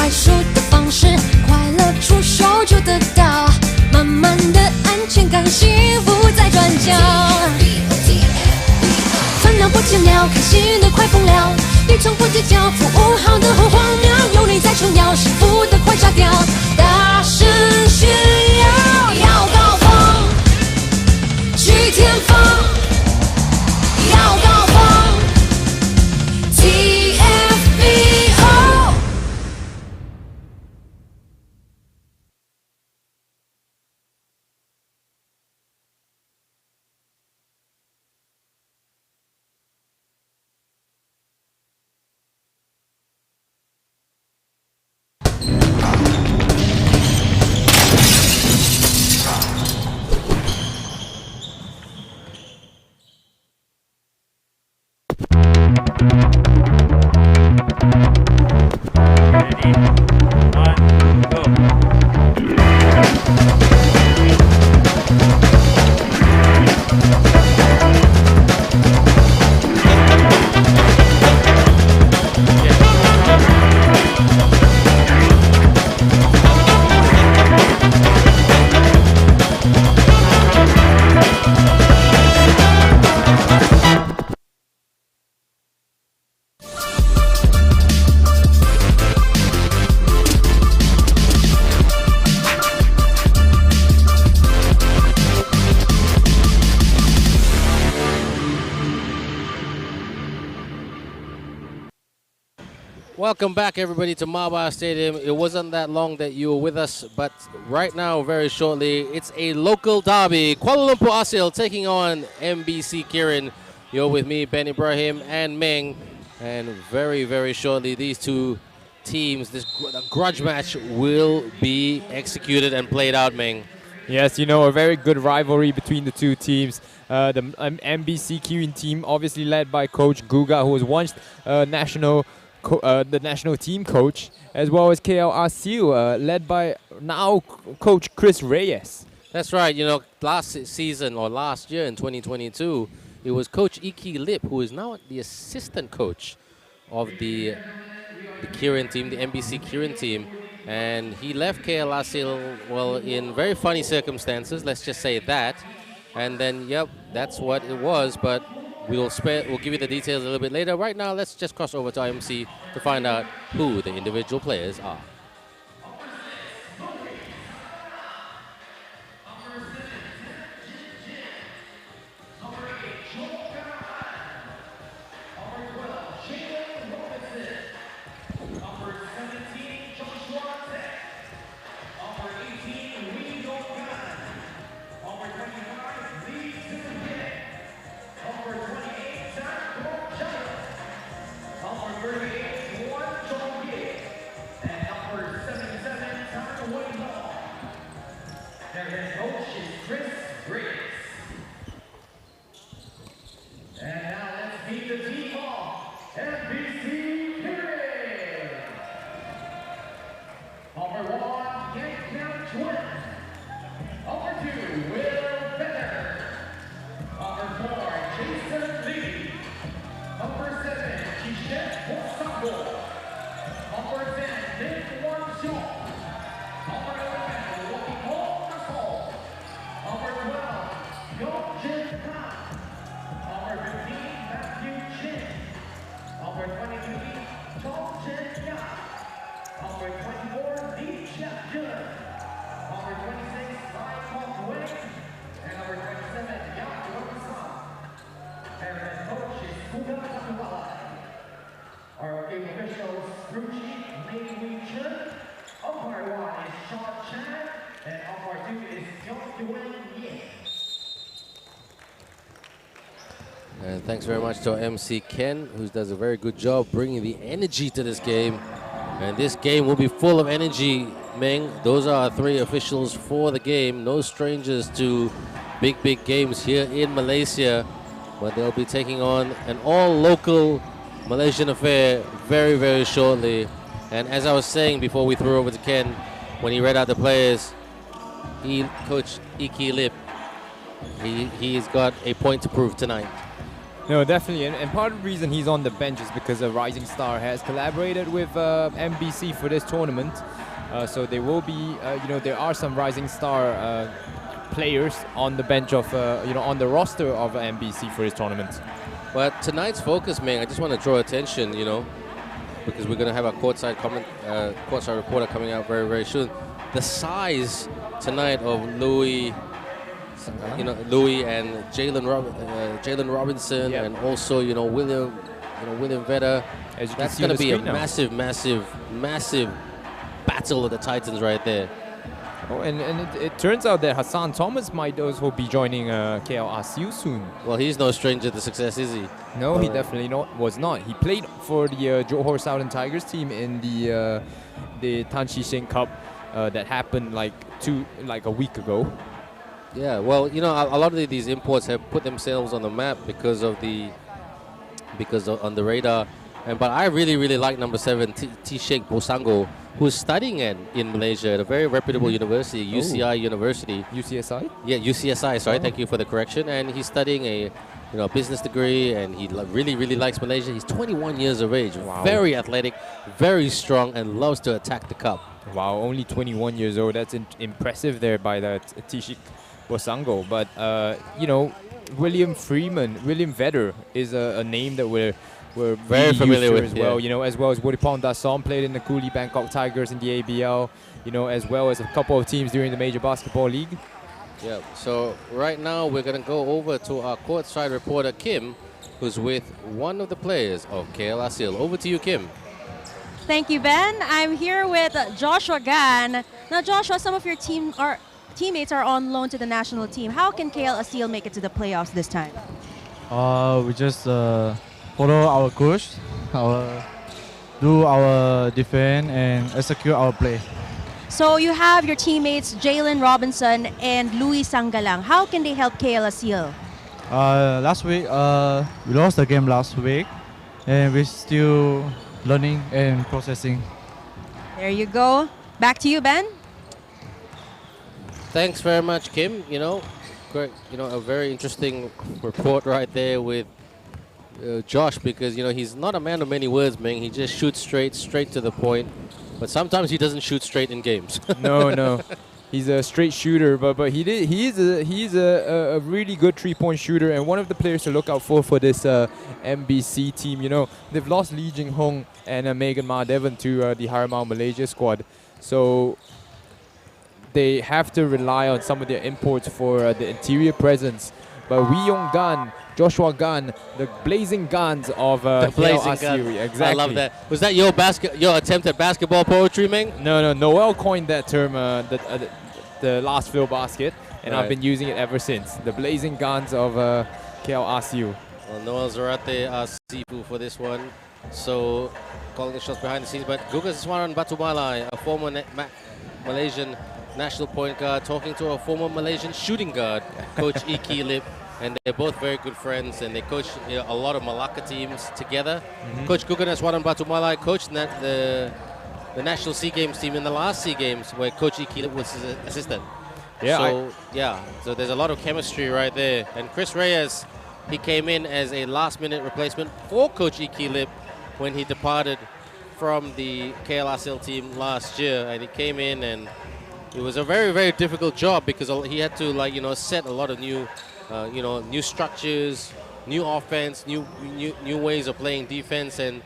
快速的方式，快乐出手就得到，满满的安全感，幸福在转角。烦恼不见了，开心的快疯了，你从不计较，服务好的很荒谬，有你在重要，幸福的快炸掉，大声炫耀，要高峰，去天峰，要高峰。Welcome back, everybody, to Maba Stadium. It wasn't that long that you were with us, but right now, very shortly, it's a local derby. Kuala Lumpur Aseel taking on MBC Kirin. You're with me, Ben Ibrahim and Meng. And very, very shortly, these two teams, this grudge match will be executed and played out, Meng. Yes, you know, a very good rivalry between the two teams. The MBC Kirin team, obviously led by Coach Guga, who was once the national team coach, as well as KL Aseel, led by now Coach Chris Reyes. That's right. You know, last season or last year in 2022, it was Coach Iki Lip, who is now the assistant coach of the Kirin team, the MBC Kirin team. And he left KL Aseel, well, in very funny circumstances, let's just say that. And then, yep, that's what it was. But we'll give you the details a little bit later. Right now, let's just cross over to IMC to find out who the individual players are. And thanks very much to our MC Ken, who does a very good job bringing the energy to this game. And this game will be full of energy, Meng. Those are our three officials for the game. No strangers to big games here in Malaysia. But they'll be taking on an all-local Malaysian affair very, very shortly. And as I was saying before we threw over to Ken, when he read out the players, Coach Iki Lip, he's got a point to prove tonight. No, definitely, and part of the reason he's on the bench is because a Rising Star has collaborated with MBC for this tournament. So there will be, there are some Rising Star players on the bench of, on the roster of MBC for this tournament. But tonight's focus, Ming, I just want to draw attention, because we're going to have a courtside reporter coming out very, very soon. The size tonight of Louis and Jalen Robinson, Yep. and also William Vedder. As you can That's see on going to the be a screen now. massive battle of the Titans right there. Oh, and it turns out that Hassan Thomas might also be joining KL Aseel soon. Well, he's no stranger to success, is he? No, he definitely was not. He played for the Johor Southern Tigers team in the Tan Shi Sing Cup that happened like a week ago. Yeah, well, a lot of these imports have put themselves on the map because on the radar. But I really like number 7, T. Sheikh Bosango, who's studying in Malaysia at a very reputable university, UCI University. UCSI? Yeah, UCSI. Sorry, Oh. thank you for the correction. And he's studying a business degree, and he really likes Malaysia. He's 21 years of age, Wow. very athletic, very strong, and loves to attack the cup. Wow, only 21 years old. That's impressive there by that T. Sheikh Bosango. But, William Vedder is a name that we're Very really familiar used to with, as well. yeah. As well as Wuripong Dasson played in the Cooley Bangkok Tigers in the ABL. As well as a couple of teams during the Major Basketball League. Yeah, so right now we're going to go over to our courtside reporter, Kim, who's with one of the players of KL Aseel. Over to you, Kim. Thank you, Ben. I'm here with Joshua Gan. Now, Joshua, some of your teammates are on loan to the national team. How can KL Aseel make it to the playoffs this time? We just follow our coach, do our defense and execute our play. So you have your teammates Jalen Robinson and Louis Sanggalang. How can they help KL Aseel? Last week, we lost the game last week, and we're still learning and processing. There you go. Back to you, Ben. Thanks very much, Kim. Great. A very interesting report right there with Josh, because he's not a man of many words, man. He just shoots straight to the point. But sometimes he doesn't shoot straight in games. No. He's a straight shooter, but he's a really good three-point shooter, and one of the players to look out for this MBC team. They've lost Lee Jing Hong and Megan Mahadevan to the Harimau Malaysia squad, so they have to rely on some of their imports for the interior presence. But Wee Yong Gan, Joshua Gan, the blazing guns of The blazing KL Aseel. gun. Exactly. I love that. Was that your attempt at basketball poetry, Ming? No. Noel coined that term, the last field basket, and I've Right. been using it ever since. The blazing guns of KL Aseel. Well, Noel Zarate asked Sifu for this one. So, calling the shots behind the scenes. But Guga Siswaran Batumalai, a former Malaysian national point guard, talking to a former Malaysian shooting guard, Coach Iki Lip. And they're both very good friends, and they coach a lot of Malacca teams together. Coach Guga Siswaran Batumalai coached the national SEA Games team in the last SEA Games, where Coach Iki Lip was his assistant. Yeah, So there's a lot of chemistry right there. And Chris Reyes, he came in as a last-minute replacement for Coach Iki Lip when he departed from the KL Aseel team last year. And he came in, and it was a very, very difficult job because he had to set a lot of new structures, new offense, new ways of playing defense, and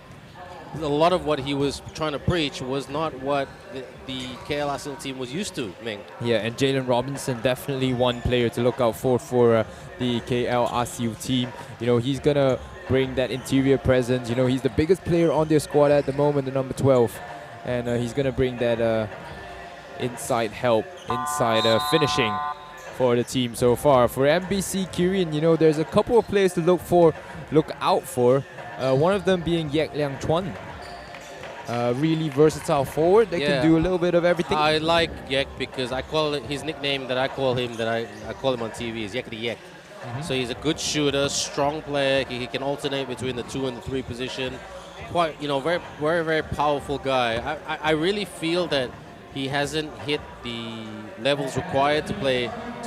a lot of what he was trying to preach was not what the KL Aseel team was used to, Ming. Yeah, and Jalen Robinson, definitely one player to look out for the KL Aseel team. He's going to bring that interior presence. He's the biggest player on their squad at the moment, the number 12. And he's going to bring that inside help, inside finishing for the team so far. For MBC Kirin, there's a couple of players to look out for. One of them being Yek Liang Chuan. Really versatile forward. They can do a little bit of everything. I like Yek because I call it his nickname that I call him on TV is Yekity Yek. So he's a good shooter, strong player. He can alternate between the 2 and the 3 position. Quite, very, very, very powerful guy. I really feel that he hasn't hit the levels required to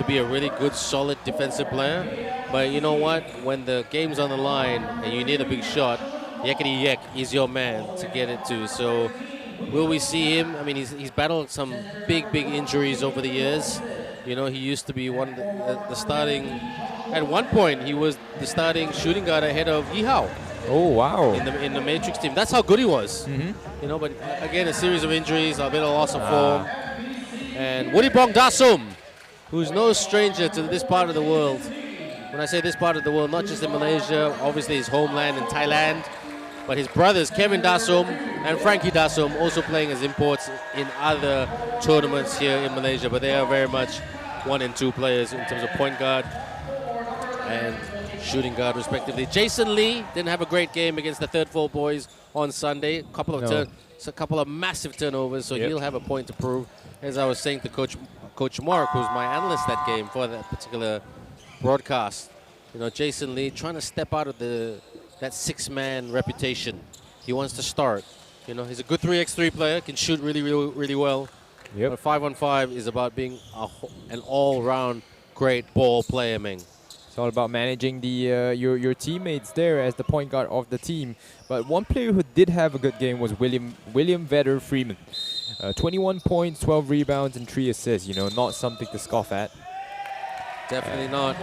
be a really good, solid defensive player. But you know what? When the game's on the line and you need a big shot, Yakety Yek is your man to get it to. So will we see him? I mean, he's battled some big injuries over the years. You know, he used to be one of the starting. At one point, he was the starting shooting guard ahead of Yihao. Oh, wow. In the Matrix team. That's how good he was. You know, but again, a series of injuries, a bit of loss of form. And Wuripong Dasum, who's no stranger to this part of the world. When I say this part of the world, not just in Malaysia, obviously his homeland in Thailand, but his brothers, Kevin Dasum and Frankie Dasum, also playing as imports in other tournaments here in Malaysia. But they are very much 1 and 2 players in terms of point guard and shooting guard respectively. Jason Lee didn't have a great game against the Third Fall boys on Sunday. A couple of massive turnovers, so he'll have a point to prove. As I was saying to Coach Mark, who's my analyst that game for that particular broadcast, you know, Jason Lee trying to step out of that 6-man reputation. He wants to start. You know, he's a good 3x3 player, can shoot really well. Yep. But 5-on-5 is about being an all-round great ball player, Ming. It's all about managing the your teammates there as the point guard of the team. But one player who did have a good game was William Vedder Freeman. 21 points, 12 rebounds, and 3 assists. You know, not something to scoff at. Definitely not.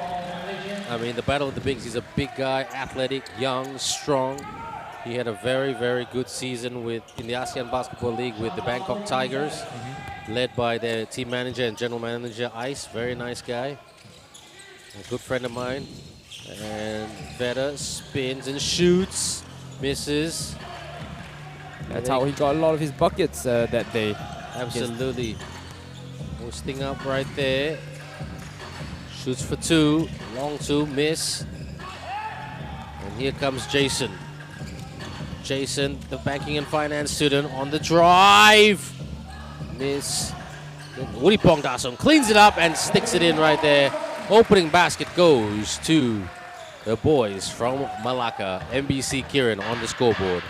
I mean, the battle of the bigs. He's a big guy, athletic, young, strong. He had a very good season in the ASEAN Basketball League with the Bangkok Tigers, led by their team manager and general manager Ice. Very nice guy. A good friend of mine. And Vedder spins and shoots, misses. That's how he got a lot of his buckets that day. Absolutely. Posting up right there. Shoots for 2, long 2, miss. And here comes Jason. Jason, the banking and finance student, on the drive. Miss. Wuripong Dasum cleans it up and sticks it in right there. Opening basket goes to the boys from Malacca. MBC Kirin on the scoreboard.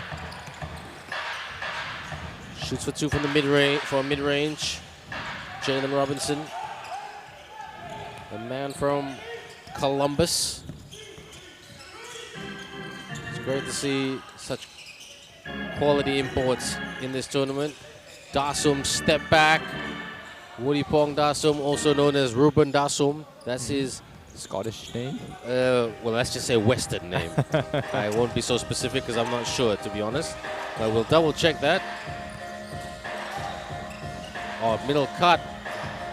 Shoots for 2 from the mid-range. Jalen Robinson, a man from Columbus. It's great to see such quality imports in this tournament. Dasum step back. Wuripong Dasum, also known as Ruben Dasum. That's his Scottish name? well, let's just say Western name. I won't be so specific because I'm not sure, to be honest. But we'll double check that. Oh, middle cut.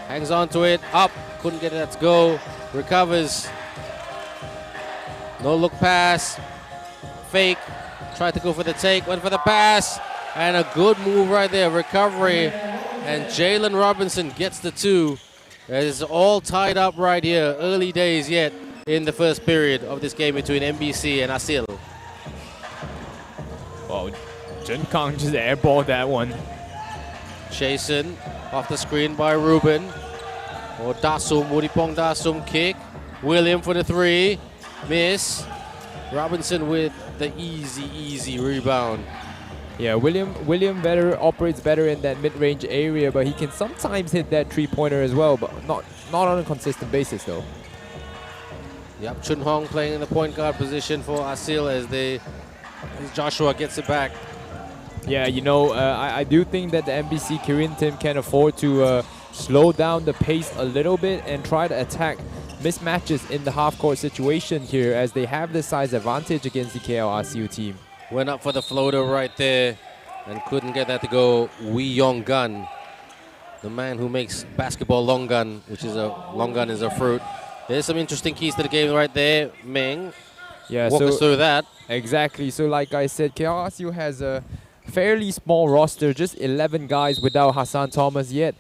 Hangs on to it. Up. Couldn't get that to go. Recovers. No look pass. Fake. Tried to go for the take. Went for the pass. And a good move right there. Recovery. And Jalen Robinson gets the 2. It is all tied up right here. Early days yet in the first period of this game between MBC and Aseel. Wow, Jun Kang just airballed that one. Jason off the screen by Ruben. Or Dasum, Wuripong Dasum kick. William for the 3. Miss. Robinson with the easy rebound. Yeah, William Vedder operates better in that mid-range area, but he can sometimes hit that 3-pointer as well, but not on a consistent basis though. Yep, Chun Hong playing in the point guard position for Aseel as Joshua gets it back. Yeah, you know, I do think that the MBC Kirin team can afford to slow down the pace a little bit and try to attack mismatches in the half-court situation here, as they have the size advantage against the KL RCU team. Went up for the floater right there and couldn't get that to go. Wee Yong Gun, the man who makes basketball long gun, which is long gun is a fruit. There's some interesting keys to the game right there, Ming. Yeah, walk us through that. Exactly. So like I said, KL RCU has a fairly small roster, just 11 guys without Hassan Thomas yet,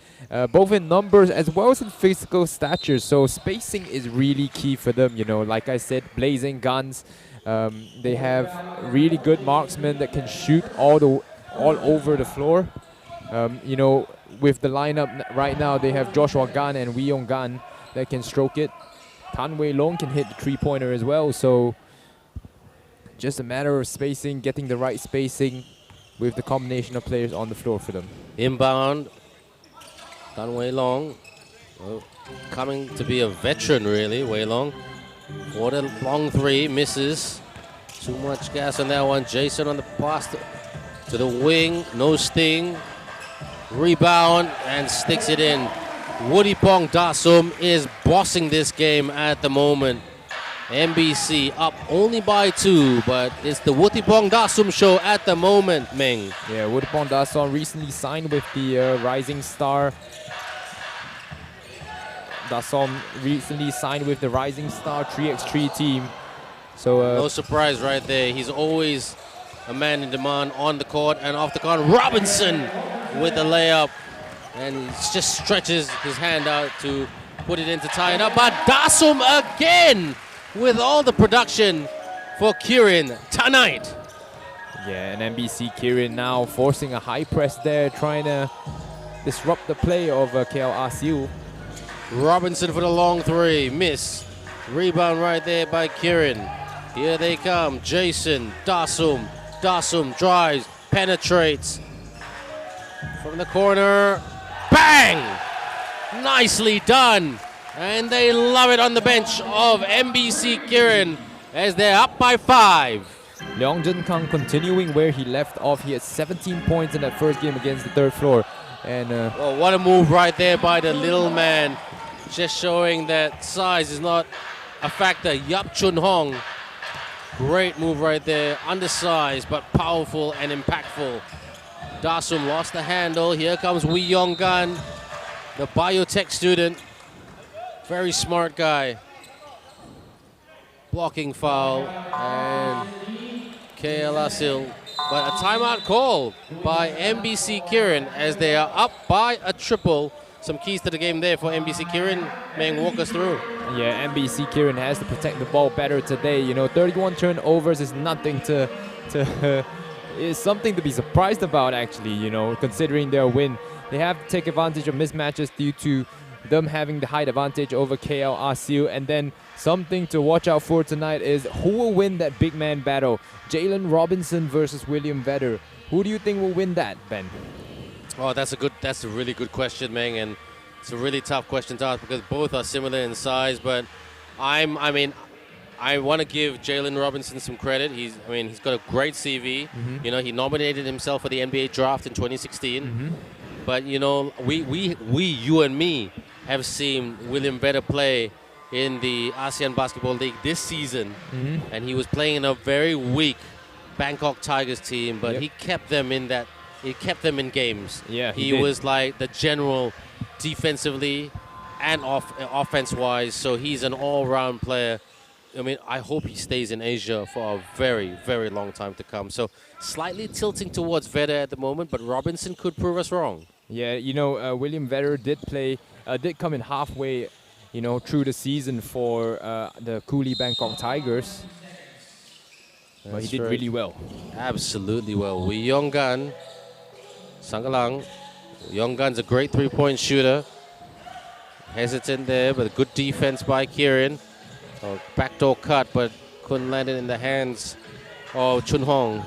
both in numbers as well as in physical stature. So spacing is really key for them, you know. Like I said, blazing guns. They have really good marksmen that can shoot all over the floor. You know, with the lineup right now, they have Joshua Gan and Wee Yong Gan that can stroke it. Tan Wei Long can hit the 3-pointer as well. So just a matter of spacing, getting the right spacing with the combination of players on the floor for them. Inbound Done Wei Long. Well, coming to be a veteran, really, Wei Long. For the long three, misses. Too much gas on that one. Jason on the pass to the wing, no sting. Rebound and sticks it in. Wuttipong Dasum is bossing this game at the moment. MBC up only by 2, but it's the Wuttipong Dasum show at the moment, Meng. Yeah, Wuttipong Dasum recently signed with the Rising Star. Dasum recently signed with the Rising Star 3x3 team. So no surprise right there. He's always a man in demand on the court and off the court. Robinson with the layup, and he just stretches his hand out to put it in to tie it up. But Dasum again with all the production for Kirin tonight. yeah, and MBC Kirin now forcing a high press there, trying to disrupt the play of KL Aseel. Robinson for the long three, miss. Rebound right there by Kirin. Here they come, Jason, Dasum. Dasum drives, penetrates from the corner. Bang! Nicely done. And they love it on the bench of MBC Kirin as they're up by 5. Leong Jun Kang continuing where he left off. He had 17 points in that first game against the third floor. And well, what a move right there by the little man. Just showing that size is not a factor. Yap Chun Hong. Great move right there. Undersized but powerful and impactful. Dasum lost the handle. Here comes Wee Yong Gan, the biotech student. Very smart guy. Blocking foul. And KL Aseel. But a timeout call by MBC Kirin as they are up by a triple. Some keys to the game there for MBC Kirin. Meng, walk us through. yeah, MBC Kirin has to protect the ball better today. You know, 31 turnovers is nothing to is something to be surprised about, actually, you know, considering their win. They have to take advantage of mismatches due to them having the height advantage over KL Aseel. And then something to watch out for tonight is who will win that big man battle. Jalen Robinson versus William Vedder. Who do you think will win that, Ben? Oh, that's a really good question, Meng, and it's a really tough question to ask because both are similar in size. But I want to give Jalen Robinson some credit. He's got a great CV. You know, he nominated himself for the NBA draft in 2016. But you know, you and me have seen William Vedder play in the ASEAN Basketball League this season, and he was playing in a very weak Bangkok Tigers team, but he kept them in that. It kept them in games. Yeah, he was like the general defensively and offense-wise. So he's an all-round player. I mean, I hope he stays in Asia for a very, very long time to come. So slightly tilting towards Vedder at the moment, but Robinson could prove us wrong. Yeah, you know, William Vedder did come in halfway, you know, through the season for the Cooley Bangkok Tigers. But he did really well. Absolutely well. Wee Yong Gan. Sangalang. Yong Gan's a great three-point shooter. Hesitant there, but a good defense by Kirin. Backdoor cut, but couldn't land it in the hands of Chun Hong.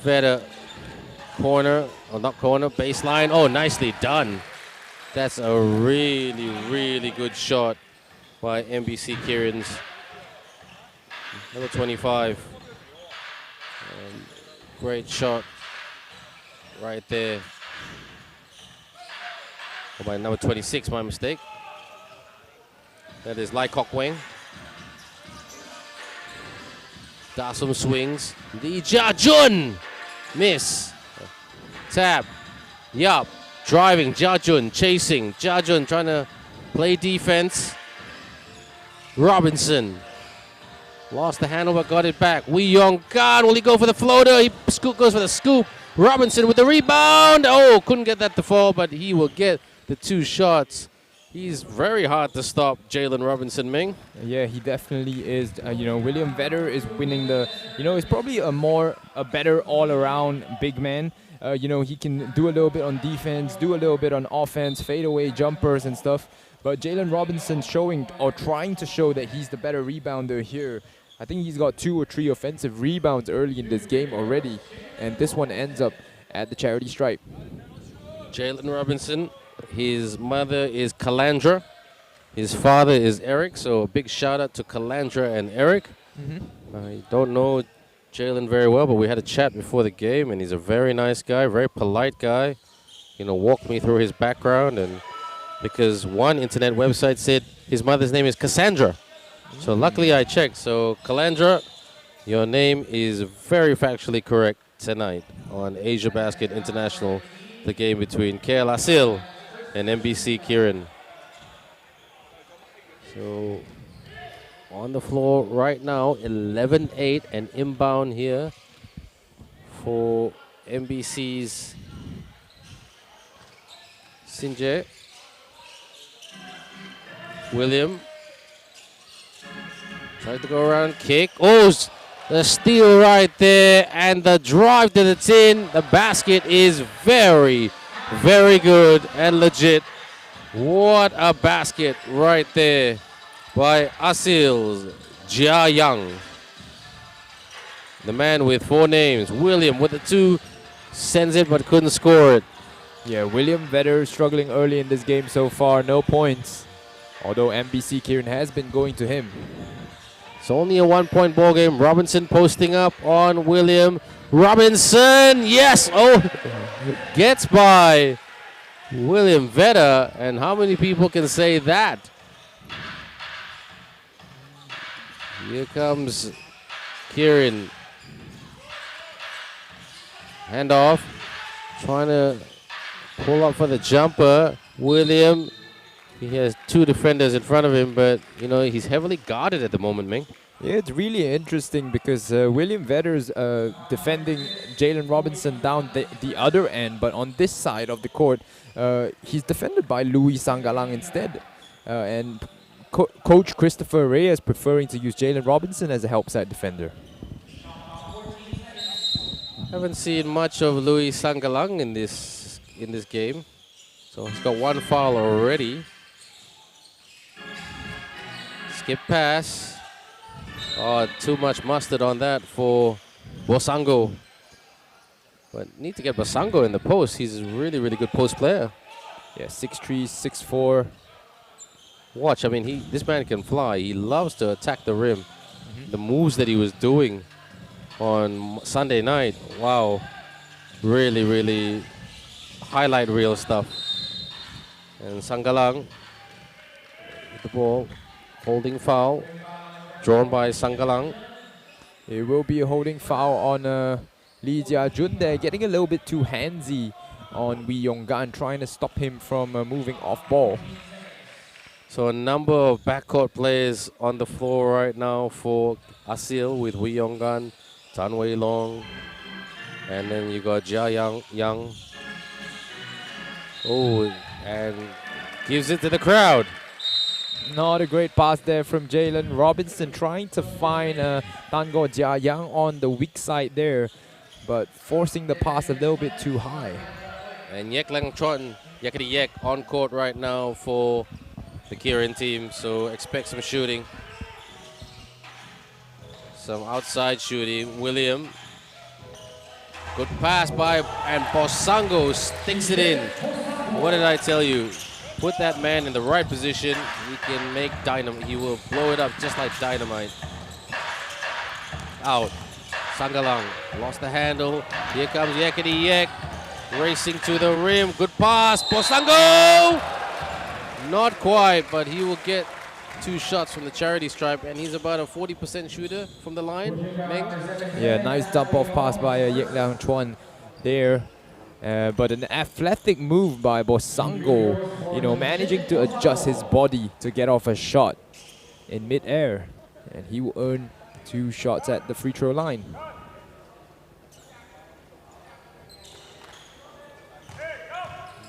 Vedder, corner, or not corner, baseline. Oh, nicely done. That's a really, really good shot by MBC Kirin's number 25. Great shot right there. Oh, by number 26, my mistake. That is Lai Kok Weng. Dasum swings. Lee Jia Jun. Miss. Tap. Yup. Driving. Jia Jun chasing. Jia Jun trying to play defense. Robinson. Lost the handle but got it back. Wee Yong Gan. Will he go for the floater? He goes for the scoop. Robinson with the rebound. Oh, couldn't get that to fall, but he will get the 2 shots. He's very hard to stop, Jalen Robinson, Ming. Yeah, he definitely is. You know, William Vedder is winning the, you know, he's probably a better all-around big man. You know, he can do a little bit on defense, do a little bit on offense, fadeaway jumpers and stuff. But Jalen Robinson showing or trying to show that he's the better rebounder here. I think he's got 2 or 3 offensive rebounds early in this game already. And this one ends up at the charity stripe. Jalen Robinson His mother is Kalandra. His father is Eric. So a big shout out to Kalandra and Eric. I don't know Jalen very well, but we had a chat before the game, and he's a very nice guy, very polite guy. You know, walked me through his background, and because one internet website said his mother's name is Cassandra. So luckily I checked. So Kalandra, your name is very factually correct tonight on AsiaBasket International, the game between KL Aseel and MBC Kirin. So on the floor right now, 11-8 and inbound here for MBC's Sinjay. William tries to go around, kick. Oh, the steal right there, and the drive to the tin. The basket is very, very good and legit. What a basket right there by Aseel's Jia Young. The man with 4 names. William with the 2, sends it but couldn't score it. Yeah, William Vedder struggling early in this game so far, no points. Although MBC Kirin has been going to him. It's only a 1-point ball game. Robinson posting up on William. Robinson, yes! Oh, gets by William Vedder. And how many people can say that? Here comes Kirin. Handoff. Trying to pull up for the jumper. William, he has 2 defenders in front of him, but, you know, he's heavily guarded at the moment, Ming. Yeah, it's really interesting because William Vedder's defending Jalen Robinson down the other end, but on this side of the court, he's defended by Louis Sangalang instead. And Coach Christopher Reyes preferring to use Jalen Robinson as a help side defender. Haven't seen much of Louis Sangalang in this game. So he's got 1 foul already. Skip pass. Oh, too much mustard on that for Bosango. But need to get Bosango in the post. He's a really, really good post player. Yeah, 6'3", 6'4". Watch, I mean, this man can fly. He loves to attack the rim. The moves that he was doing on Sunday night, wow. Really, really highlight reel stuff. And Sangalang with the ball. Holding foul. Drawn by Sangalang. It will be a holding foul on Lee Jia-jun there, getting a little bit too handsy on Wee Yong-gan, trying to stop him from moving off ball. So a number of backcourt players on the floor right now for Aseel with Wee Yong-gan, Tan Wei Long, and then you got Jia Young. Oh, and gives it to the crowd. Not a great pass there from Jalen Robinson, trying to find Tango Jia Yang on the weak side there, but forcing the pass a little bit too high. And Yek Lang Chon, Yakety Yek on court right now for the Kirin team, so expect some shooting. Some outside shooting. William. Good pass by, and Bosango sticks it in. What did I tell you? Put that man in the right position, he can make dynamite. He will blow it up just like dynamite. Out. Sangalang lost the handle. Here comes Yakety Yek. Racing to the rim. Good pass. Bosango! Not quite, but he will get 2 shots from the charity stripe, and he's about a 40% shooter from the line. Meng? Yeah, nice dump off pass by Yek Lang Chuan there. But an athletic move by Bosango, you know, managing to adjust his body to get off a shot in mid-air. And he will earn 2 shots at the free throw line.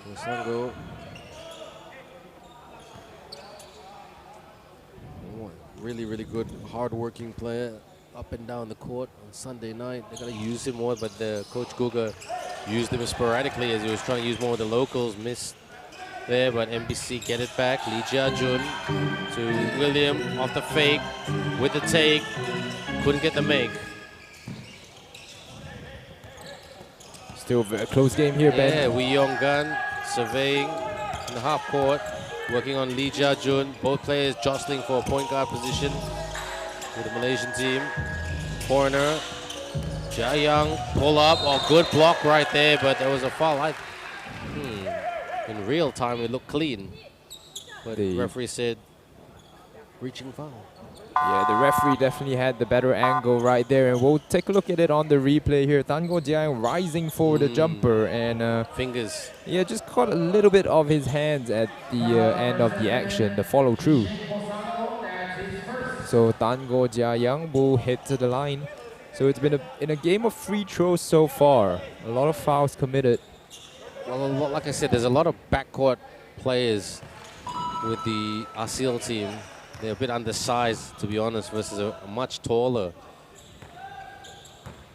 Bosango. Really, really good, hard-working player up and down the court on Sunday night. They're going to use him more, but the Coach Guga used him sporadically as he was trying to use more of the locals. Missed there, but MBC get it back. Lee Jia-jun to William off the fake with the take. Couldn't get the make. Still a close game here, Ben. Yeah, Wee Yong-gan surveying. in the half court, working on Lee Jia-jun. Both players jostling for a point guard position with the Malaysian team. Corner, Jia Young, pull up. Oh, good block right there, but there was a foul. In real time, it looked clean. But the referee said, reaching foul. Yeah, the referee definitely had the better angle right there, and we'll take a look at it on the replay here. Tan Goh Jiang rising for the jumper, and fingers. Yeah, just caught a little bit of his hands at the end of the action, the follow through. So Tan Goh Jiang will head to the line. So it's been in a game of free throws so far. A lot of fouls committed. Well, like I said, there's a lot of backcourt players with the Aseel team. They're a bit undersized, to be honest, versus a much taller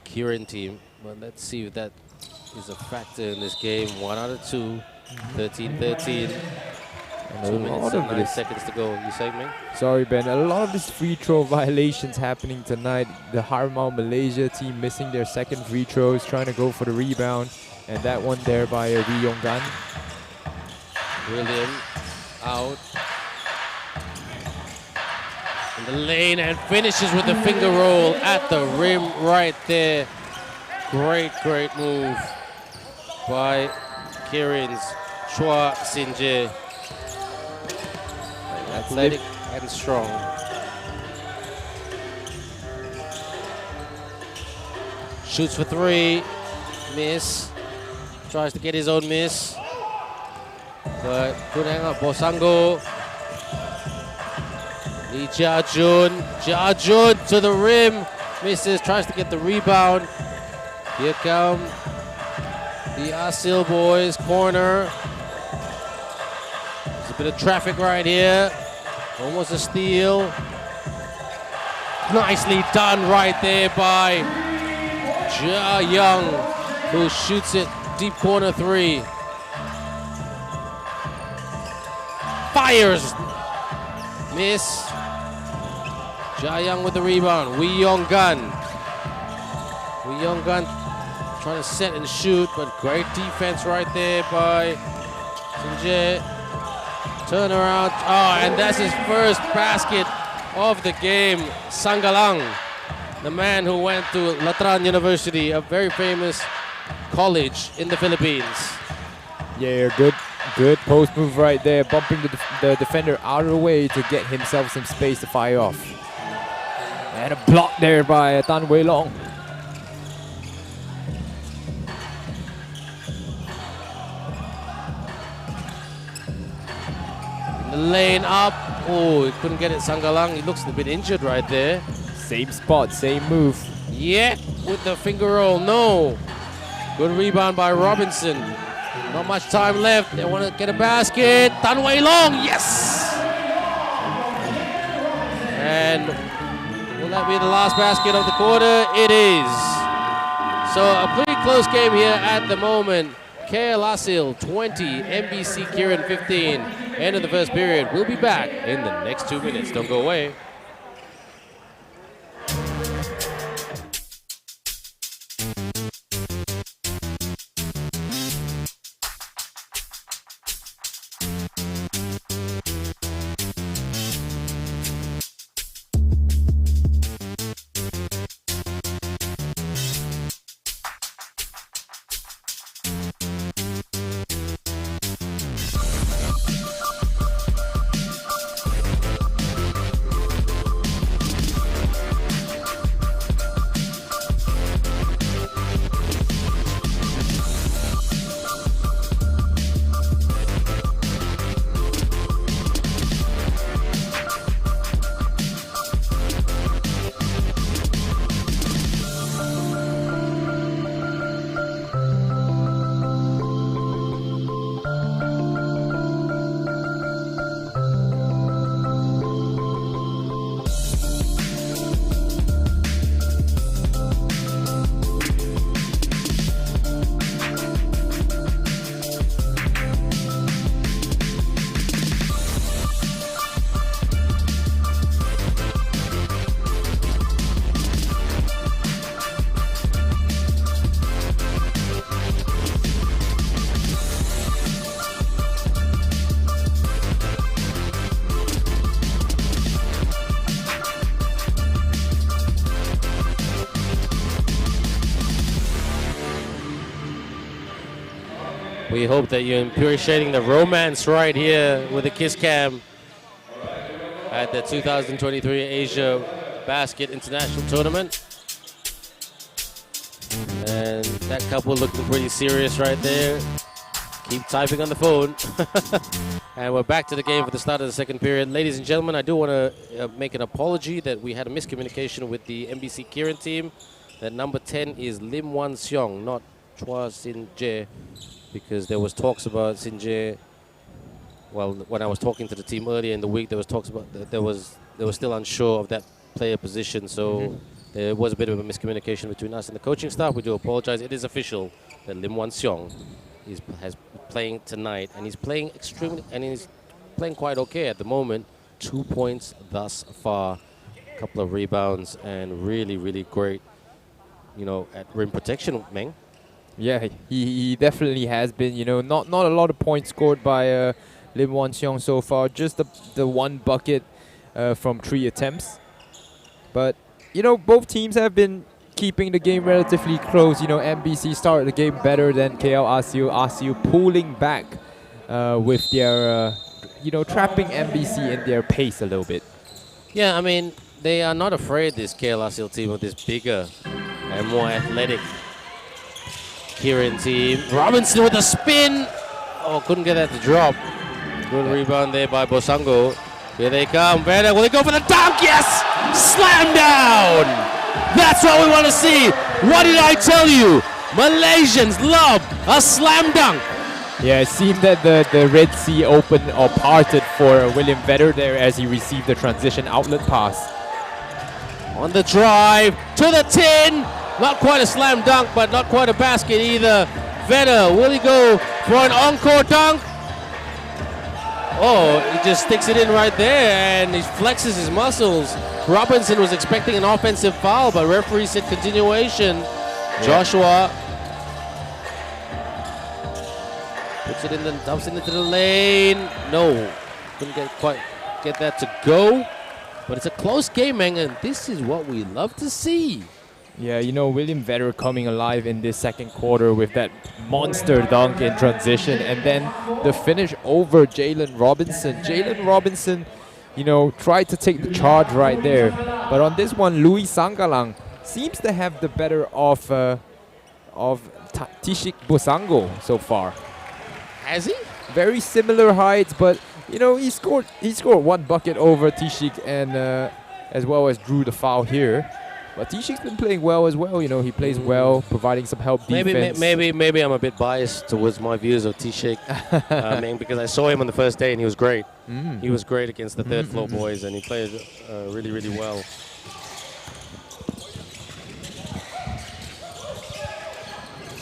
Kirin team. But let's see if that is a factor in this game. 1 out of 2, 13-13. 2 minutes and 9 seconds to go. You saying, Ming? Sorry, Ben. A lot of these free throw violations happening tonight. The Harimau Malaysia team missing their second free throws, trying to go for the rebound. And that one there by Wee Yong Gan. William out. In the lane and finishes with the finger roll at the rim right there. Great move by Kirin's Chua Sin-jae. Athletic and strong. Shoots for 3, miss. Tries to get his own miss, but good hang up. Bosango. Lee Jia-jun to the rim, misses, tries to get the rebound. Here come the Aseel boys, corner. There's a bit of traffic right here, almost a steal. Nicely done right there by Jia Young, who shoots it deep corner 3. Fires, miss. Jia Young with the rebound. Wee Yong Gan trying to set and shoot, but great defense right there by Sin-jae. Turnaround. Oh, and that's his first basket of the game. Sanggalang, the man who went to Latran University, a very famous college in the Philippines. Yeah, good post move right there, bumping the defender out of the way to get himself some space to fire off. And a block there by Tan Wei Long. In the lane up. Oh, he couldn't get it, Sanggalang. He looks a bit injured right there. Same spot, same move. Yeah, with the finger roll, no. Good rebound by Robinson. Not much time left. They want to get a basket. Tan Wei Long, yes! And will that be the last basket of the quarter? It is. So a pretty close game here at the moment. KL Aseel 20, MBC Kirin 15. End of the first period. We'll be back in the next 2 minutes. Don't go away. We hope that you're appreciating the romance right here with the Kiss Cam at the 2023 Asia Basket International Tournament. And that couple looking pretty serious right there. Keep typing on the phone. And we're back to the game for the start of the second period. Ladies and gentlemen, I do want to make an apology that we had a miscommunication with the MBC Kirin team. That number 10 is Lim Wan Seong, not Chua Sin Jae, because there was talks about Sin Jae. Well, when I was talking to the team earlier in the week, there was talks about they were still unsure of that player position. So there was a bit of a miscommunication between us and the coaching staff. We do apologize. It is official that Lim Wan Seong has playing tonight, and he's playing quite okay at the moment. 2 points thus far, a couple of rebounds, and really, really great, at rim protection, Meng. Yeah, he definitely has been. Not a lot of points scored by Lim Wan Seong so far. Just the one bucket from 3 attempts. But both teams have been keeping the game relatively close. MBC started the game better than KL Aseel. Aseel pulling back with their, trapping MBC in their pace a little bit. Yeah, I mean, they are not afraid, this KL Aseel team, of this bigger and more athletic Kirin team. Robinson with a spin. Oh, couldn't get that to drop. Good rebound there by Bosango. Here they come. Werner, will they go for the dunk? Yes! Slam down! That's what we want to see. What did I tell you? Malaysians love a slam dunk. Yeah, it seemed that the Red Sea opened or parted for William Vedder there as he received the transition outlet pass. On the drive to the tin. Not quite a slam dunk, but not quite a basket either. Vedder, will he go for an encore dunk? Oh, he just sticks it in right there and he flexes his muscles. Robinson was expecting an offensive foul, but referee said continuation. Yeah. Joshua puts it in, dumps it into the lane. No, couldn't quite get that to go. But it's a close game, man, and this is what we love to see. Yeah, William Vedder coming alive in this second quarter with that monster dunk in transition, and then the finish over Jalen Robinson. Jalen Robinson, tried to take the charge right there. But on this one, Louis Sanggalang seems to have the better of Tishik Bosango so far. Has he? Very similar heights, but he scored one bucket over Tishik and as well as drew the foul here. But Tishik's been playing well as well. He plays well, providing some help defense. Maybe I'm a bit biased towards my views of Tishik, because I saw him on the first day and he was great. He was great against the third floor boys, and he played really, really well.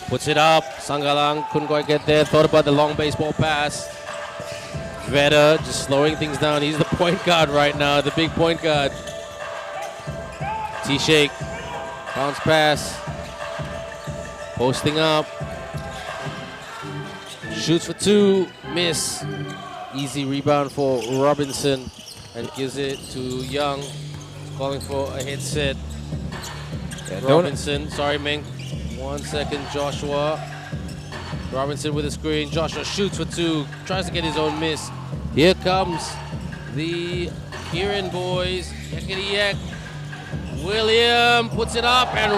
Puts it up. Sanggalang couldn't quite get there. Thought about the long baseball pass. Vedder just slowing things down. He's the point guard right now, the big point guard. T-shake, bounce pass, posting up, shoots for 2, miss. Easy rebound for Robinson, and gives it to Young, calling for a hit set. Robinson, sorry Ming, 1 second, Joshua. Robinson with a screen, Joshua shoots for 2, tries to get his own miss. Here comes the Kirin boys, Yakety Yak. William puts it up and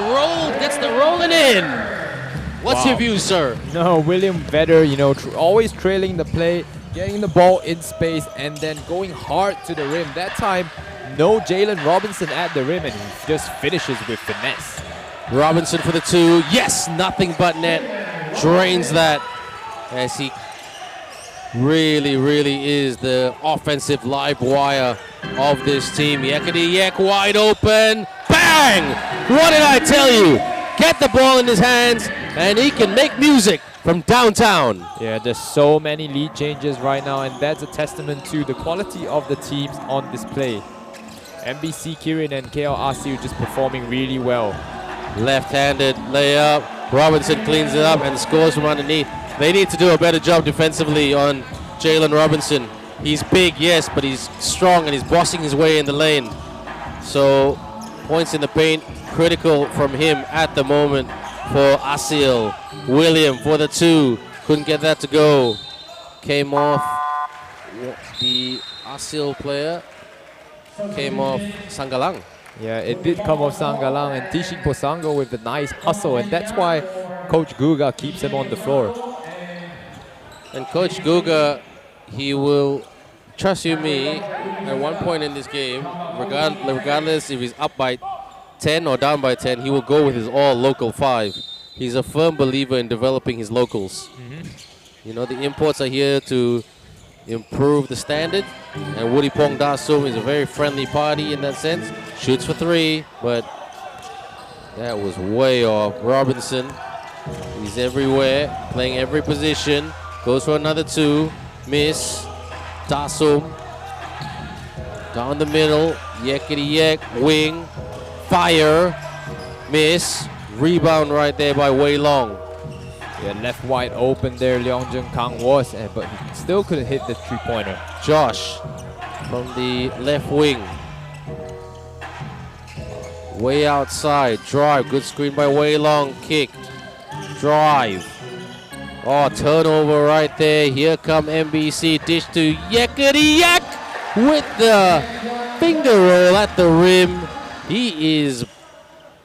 gets the rolling in. What's your view, sir? No, William Vedder, always trailing the play, getting the ball in space, and then going hard to the rim. That time, no Jalen Robinson at the rim, and he just finishes with finesse. Robinson for the 2. Yes, nothing but net. Drains that as he really, really is the offensive live wire of this team. Yakety Yak wide open. Bang! What did I tell you? Get the ball in his hands and he can make music from downtown. Yeah, there's so many lead changes right now, and that's a testament to the quality of the teams on display. MBC Kirin and KL Aseel just performing really well. Left-handed layup. Robinson cleans it up and scores from underneath. They need to do a better job defensively on Jalen Robinson. He's big, yes, but he's strong and he's bossing his way in the lane. So points in the paint, critical from him at the moment for Aseel. William for the 2. Couldn't get that to go. Came off the Aseel player. Came off Sanggalang. Yeah, it did come off Sanggalang and Tishing Posango with the nice hustle, and that's why Coach Guga keeps him on the floor. And Coach Guga, he will, trust you me, at one point in this game, regardless if he's up by 10 or down by 10, he will go with his all local 5. He's a firm believer in developing his locals. You know, the imports are here to improve the standard, and Woody Pong Da Sum is a very friendly party in that sense. Shoots for 3, but that was way off. Robinson, he's everywhere, playing every position. Goes for another 2, miss. Da Sum, down the middle, Yekity Yek, wing, fire, miss. Rebound right there by Wei Long. Yeah, left wide open there, Leong Jung Kang was, but he still couldn't hit the 3-pointer. Josh from the left wing. Way outside, drive, good screen by Wei Long, kick, drive. Oh, turnover right there. Here come MBC, dish to Yekity Yak with the finger roll at the rim. He is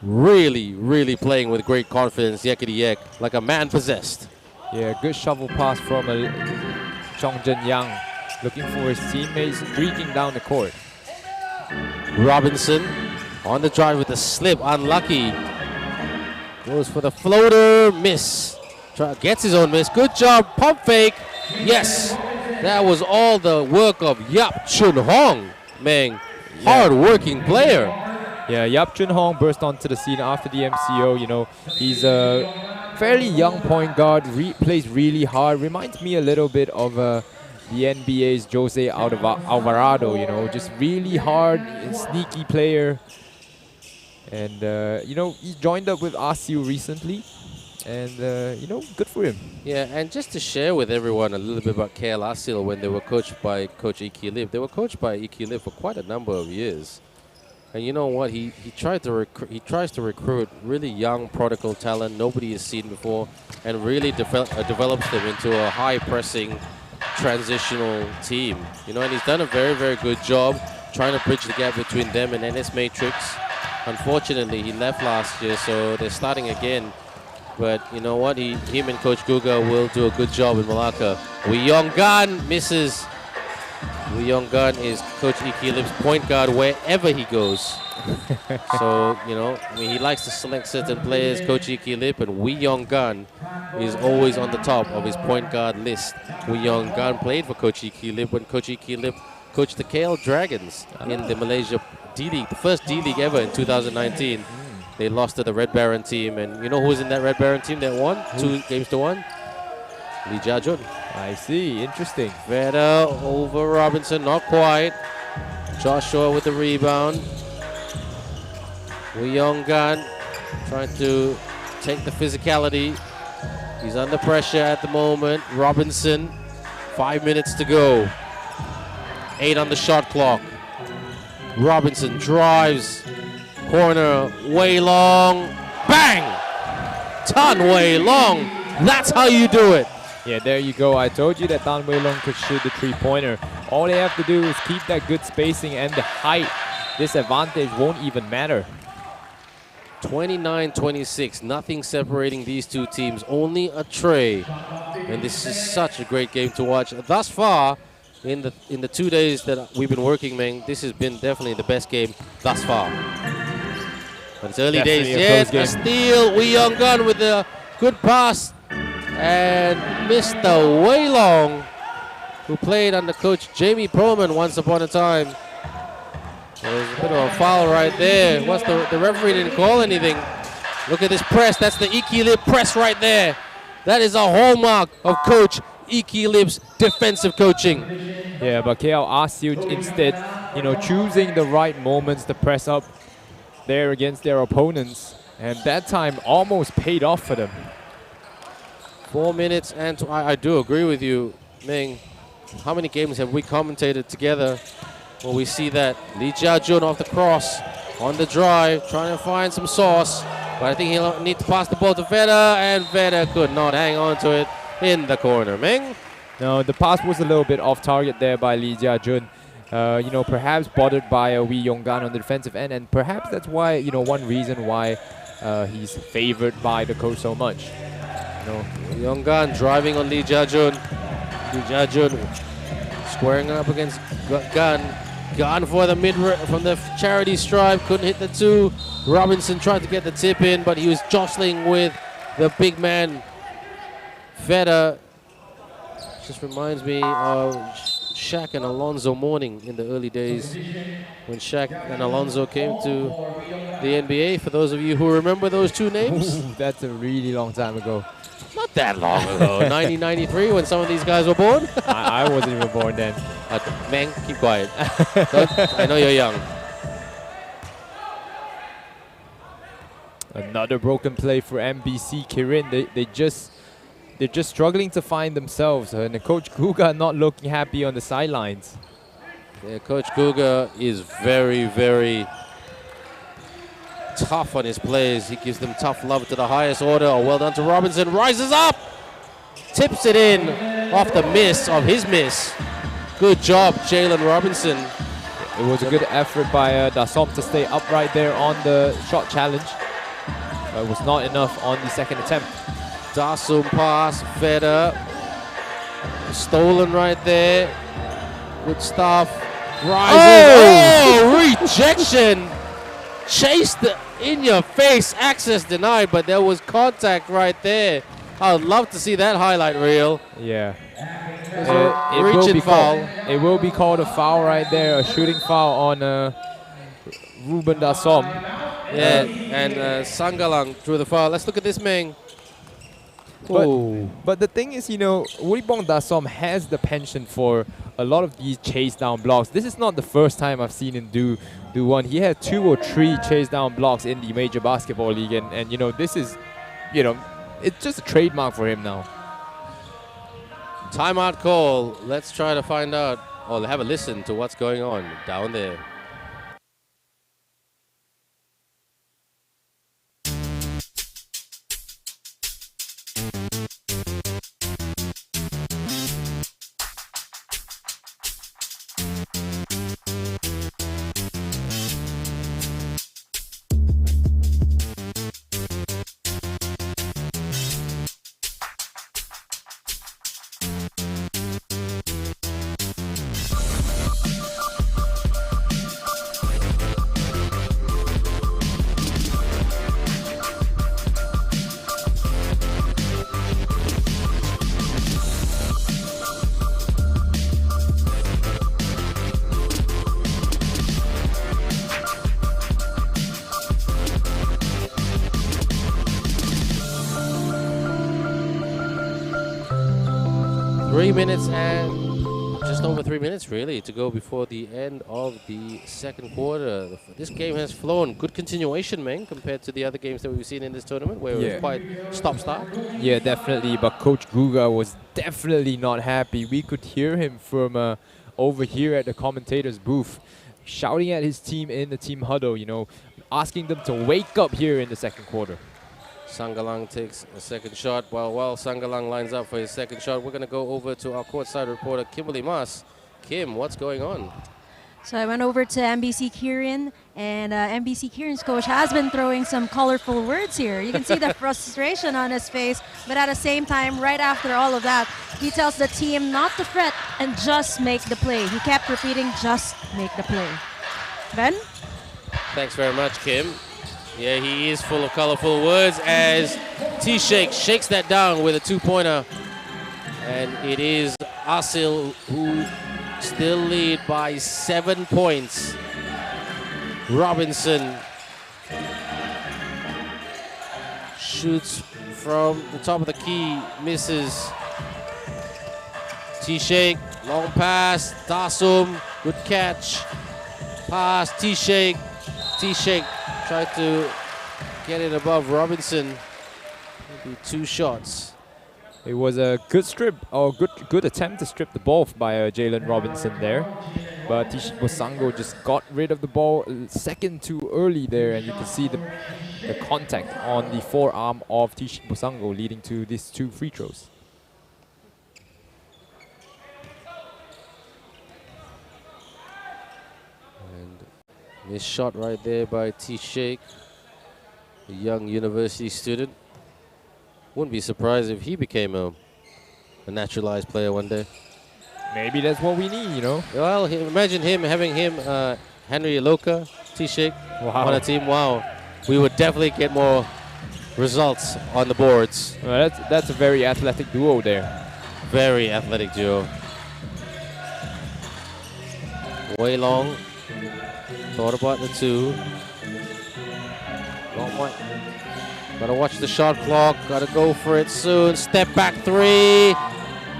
really playing with great confidence, Yekity Yak, like a man possessed. Yeah, good shovel pass from Chong Jin Yang, looking for his teammates, streaking down the court. Robinson on the drive with the slip, unlucky. Goes for the floater, miss. Gets his own miss. Good job, pump fake. Yes, that was all the work of Yap Chun Hong, man. Hard-working player. Yeah, Yap Chun Hong burst onto the scene after the MCO. You know, he's a fairly young point guard, plays really hard. Reminds me a little bit of the NBA's Jose Alvarado, you know, just really hard and sneaky player. And, you know, he joined up with Aseel recently. And, you know, good for him. Yeah, and just to share with everyone a little bit about KL Aseel when they were coached by Coach Iki Lip. They were coached by Iki Lip for quite a number of years. And you know what? He tries to recruit really young, prodigal talent nobody has seen before, and really develops them into a high-pressing, transitional team. You know, and he's done a very good job trying to bridge the gap between them and NS Matrix. Unfortunately, he left last year, so they're starting again. But you know what? Him and Coach Guga will do a good job in Malacca. Wee Yong Gan misses. Wee Yong Gan is Coach Iki Lip's point guard wherever he goes. So, you know, I mean, he likes to select certain players, Coach Iki Lip, and Wee Yong Gan is always on the top of his point guard list. Wee Yong Gan played for Coach Iki Lip when Coach Iki Lip coached the KL Dragons in the Malaysia D-League, the first D-League ever in 2019. They lost to the Red Baron team, and you know who was in that Red Baron team that won 2-1? Lee Jia Jun. I see, interesting. Veda over Robinson, not quite. Joshua with the rebound. Wee Yong Gan trying to take the physicality. He's under pressure at the moment. Robinson, 5 minutes to go. 8 on the shot clock. Robinson drives. Corner, Wei Long, bang! Tan Wei Long, that's how you do it. Yeah, there you go. I told you that Tan Wei Long could shoot the 3-pointer. All they have to do is keep that good spacing and the height. This advantage won't even matter. 29-26, nothing separating these two teams, only a tray. And this is such a great game to watch. Thus far, in the 2 days that we've been working, man, this has been definitely the best game thus far. But it's early days yet. A steal. Wee Yong Gan with a good pass. And Mr. Wei Long, who played under Coach Jamie Perlman once upon a time. There's a bit of a foul right there. The referee didn't call anything. Look at this press. That's the Iki Lip press right there. That is a hallmark of Coach Iki Lip's defensive coaching. Yeah, but KL Aseel instead, you know, choosing the right moments to press up there against their opponents, and that time almost paid off for them. 4 minutes, and I do agree with you, Ming. How many games have we commentated together when we see that Lee Jia Jun off the cross, on the drive, trying to find some sauce, but I think he'll need to pass the ball to Veda, and Veda could not hang on to it. in the corner. Meng. No, the pass was a little bit off target there by Lee Jia-jun. Perhaps bothered by Wee Yong-gan on the defensive end, and perhaps that's why, one reason why he's favored by the coach so much. Yong-gan driving on Lee Jia-jun. Lee Jia-jun squaring up against Gan. Gan for the from the charity stripe, couldn't hit the two. Robinson tried to get the tip in, but he was jostling with the big man, Feder. Just reminds me of Shaq and Alonzo Mourning in the early days when Shaq and Alonzo came to the NBA. For those of you who remember those two names. Ooh, that's a really long time ago. Not that long ago. 1993 when some of these guys were born. I wasn't even born then. Meng, keep quiet. I know you're young. Another broken play for MBC Kirin. They're just struggling to find themselves, and Coach Guga not looking happy on the sidelines. Yeah, Coach Guga is very, very tough on his players. He gives them tough love to the highest order. Oh, well done to Robinson. Rises up, tips it in off the miss of his miss. Good job, Jalen Robinson. It was a good effort by Dasom to stay upright there on the shot challenge. It was not enough on the second attempt. Dasum pass, Feder. Stolen right there. Good stuff. Rises. Oh, rejection. Chased in your face. Access denied, but there was contact right there. I would love to see that highlight reel. Yeah. It will be called a foul right there, a shooting foul on Ruben Dasom. Yeah, and Sangalang threw the foul. Let's look at this, Meng. But the thing is, Wuribong Dasom has the penchant for a lot of these chase down blocks. This is not the first time I've seen him do one. He had 2 or 3 chase down blocks in the Major Basketball League, and this is, it's just a trademark for him now. Timeout call. Let's try to find out, or have a listen to what's going on down there. Just over 3 minutes really to go before the end of the second quarter. This game has flown. Good continuation, Meng, compared to the other games that we've seen in this tournament where it was quite stop-start. Yeah, definitely. But Coach Guga was definitely not happy. We could hear him from over here at the commentator's booth shouting at his team in the team huddle, asking them to wake up here in the second quarter. Sangalang takes a second shot. While Sangalang lines up for his second shot, we're going to go over to our courtside reporter, Kimberly Mas. Kim, what's going on? So I went over to MBC Kirin, and MBC Kirin's coach has been throwing some colorful words here. You can see the frustration on his face, but at the same time, right after all of that, he tells the team not to fret and just make the play. He kept repeating, just make the play. Ben? Thanks very much, Kim. Yeah, he is full of colorful words as T-Shake shakes that down with a 2-pointer. And it is Aseel who still lead by 7 points. Robinson shoots from the top of the key, misses. T-Shake, long pass, Dasum, good catch. Pass, T-Shake. T-Shake tried to get it above Robinson. Maybe 2 shots. It was a good strip, or good attempt to strip the ball by Jalen Robinson there. But Tishi Bosango just got rid of the ball a second too early there, and you can see the contact on the forearm of Tishi Bosango leading to these 2 free throws. This shot right there by T. Sheikh, a young university student. Wouldn't be surprised if he became a naturalized player one day. Maybe that's what we need, you know. Well, imagine having him, Henry Iloka, T. Sheikh on a team. Wow, we would definitely get more results on the boards. Well, that's a very athletic duo there. Very athletic duo. Wei Long thought about the two. Gotta watch the shot clock. Gotta go for it soon. Step back three.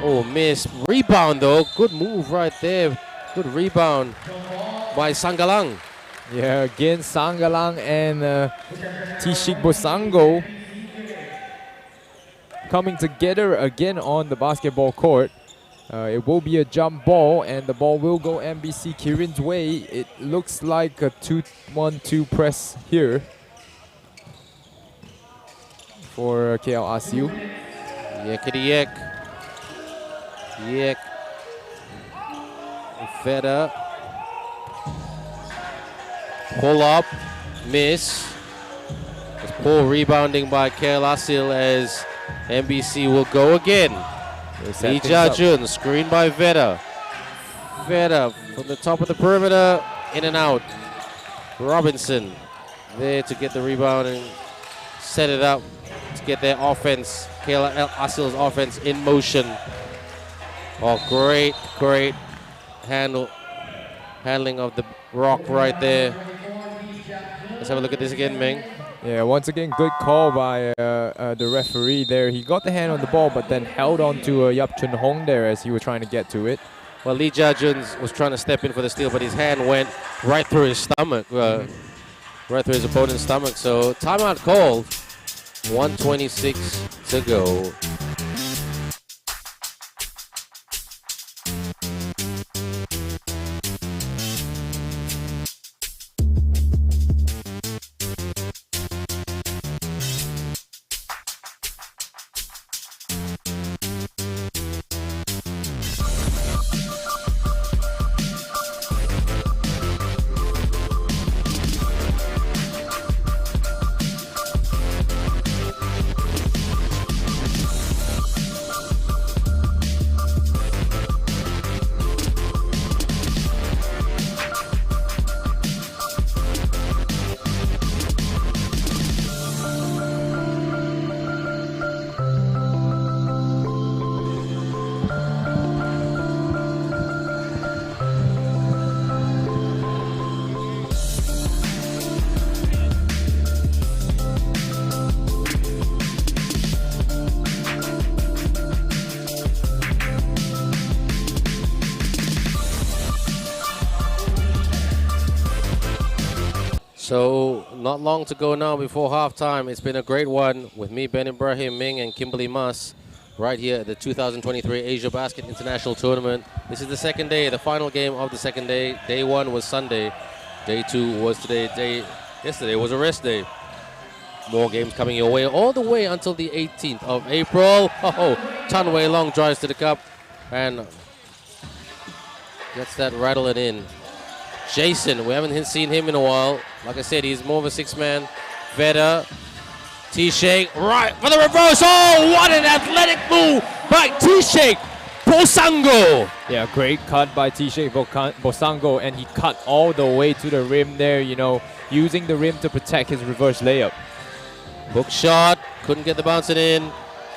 Oh, miss. Rebound though. Good move right there. Good rebound by Sanggalang. Yeah, again, Sanggalang and T-Sheikh Bosango coming together again on the basketball court. It will be a jump ball, and the ball will go MBC Kirin's way. It looks like a 2-1-2 press here for KL Aseel. Yek. Feda. Pull up. Miss. It's poor rebounding by KL Aseel as MBC will go again. Lee Jia-jun, screen by Veda. Veda from the top of the perimeter, in and out. Robinson there to get the rebound and set it up to get their offense, KL Aseel's offense in motion. Oh, great handling of the rock right there. Let's have a look at this again, Meng. Yeah, once again, good call by the referee there. He got the hand on the ball, but then held on to Yap Chun Hong there as he was trying to get to it. Well, Lee Jia-jun was trying to step in for the steal, but his hand went right through his stomach, right through his opponent's stomach. So timeout called. 1:26 to go. So not long to go now before halftime. It's been a great one with me, Ben Ibrahim, Ming, and Kimberly Mas right here at the 2023 AsiaBasket International Tournament. This is the second day, the final game of the second day. Day one was Sunday. Day two was today. Yesterday was a rest day. More games coming your way all the way until the 18th of April. Oh, Tan Wei Long drives to the cup and gets that rattling in. Jason, we haven't seen him in a while. Like I said, he's more of a six-man. Veda, T-Sheikh, right for the reverse. Oh, what an athletic move by T-Sheikh Bosango. Yeah, great cut by T-Sheikh Bosango, and he cut all the way to the rim there, you know, using the rim to protect his reverse layup. Hook shot, couldn't get the bouncing in.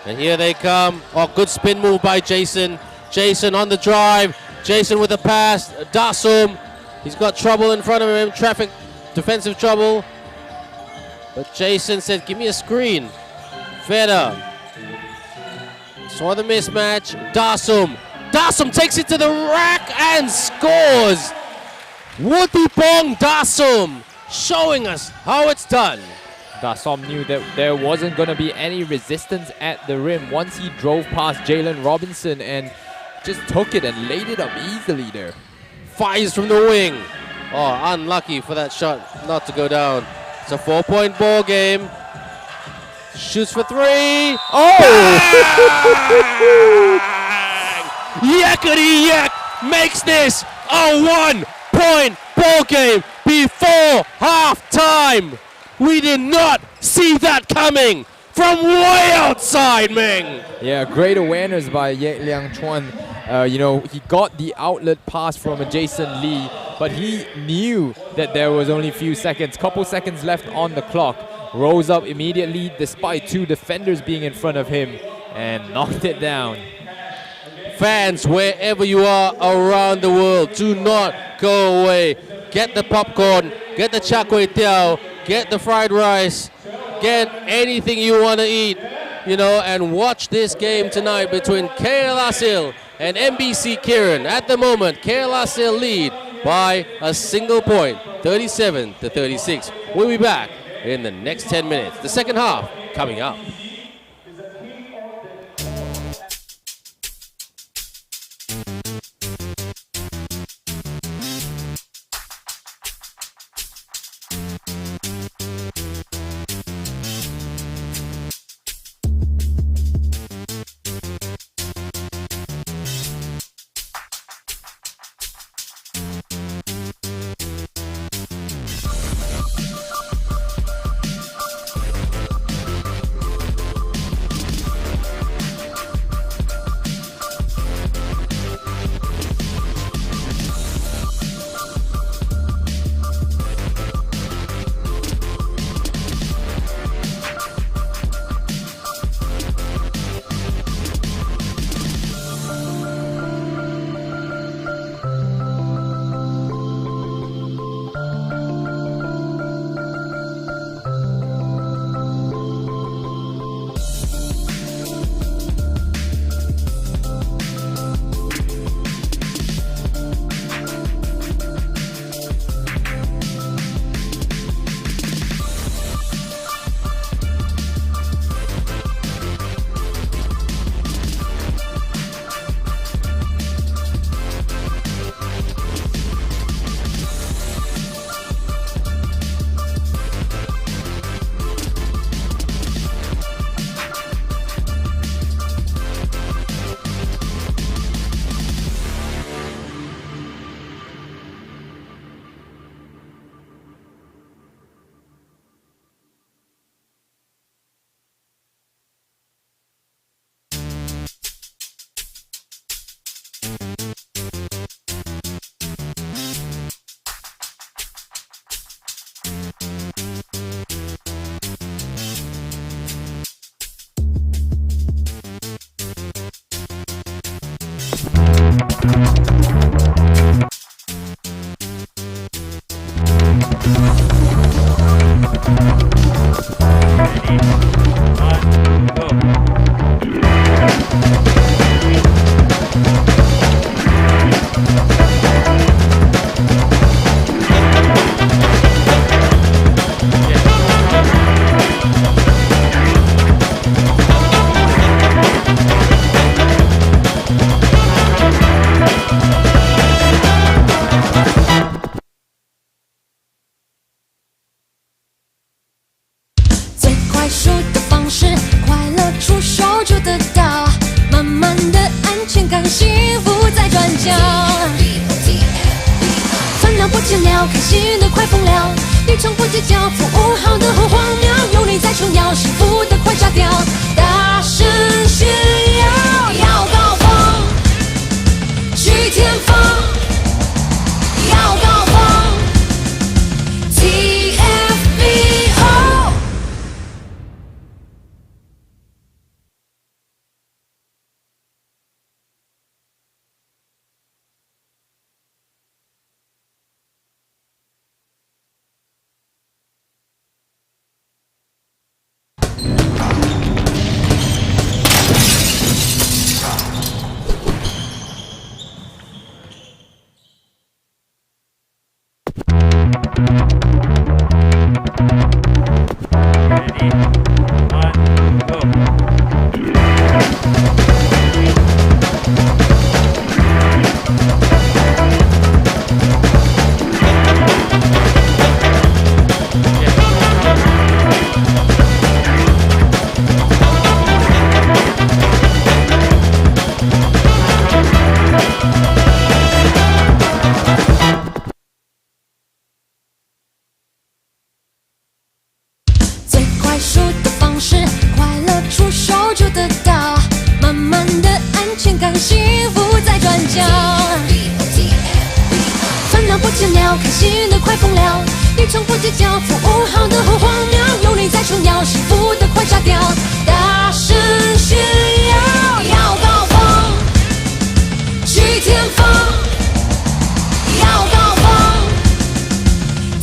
And here they come. Oh, good spin move by Jason. Jason on the drive. Jason with the pass. Dasum. He's got trouble in front of him, defensive trouble. But Jason said, give me a screen. Veda. Saw the mismatch. Dasum. Dasum takes it to the rack and scores. Wutipong Dasum showing us how it's done. Dasum knew that there wasn't going to be any resistance at the rim once he drove past Jalen Robinson and just took it and laid it up easily there. Fires from the wing. Oh, unlucky for that shot not to go down. It's a 4-point ball game. Shoots for three. Oh! Yakety yak makes this a 1-point ball game. before halftime. We did not see that coming from way outside, Meng. Yeah, great awareness by Ye Liang Chuan. You know, he got the outlet pass from Jason Lee, but he knew that there was only a few seconds, couple seconds left on the clock. Rose up immediately despite two defenders being in front of him and knocked it down. Fans, wherever you are around the world, do not go away. Get the popcorn, get the char kway teow, get the fried rice, get anything you want to eat, you know, and watch this game tonight between KL Aseel and MBC Kirin. At the moment, KL Aseel lead by a single point, 37-36. We'll be back in the next 10 minutes. The second half coming up.开心的快疯了，一场不计较，服务好的很荒谬，有你在撑腰，幸福的快炸掉，大声炫耀，要高峰，去天峰，要高峰 ，TFBO。全感幸福在转角。烦恼不见了，开心的快疯了，你从不计较，服务好的很荒谬，有你在重要，幸福的快炸掉，大声炫耀，要高峰，去天峰，要高峰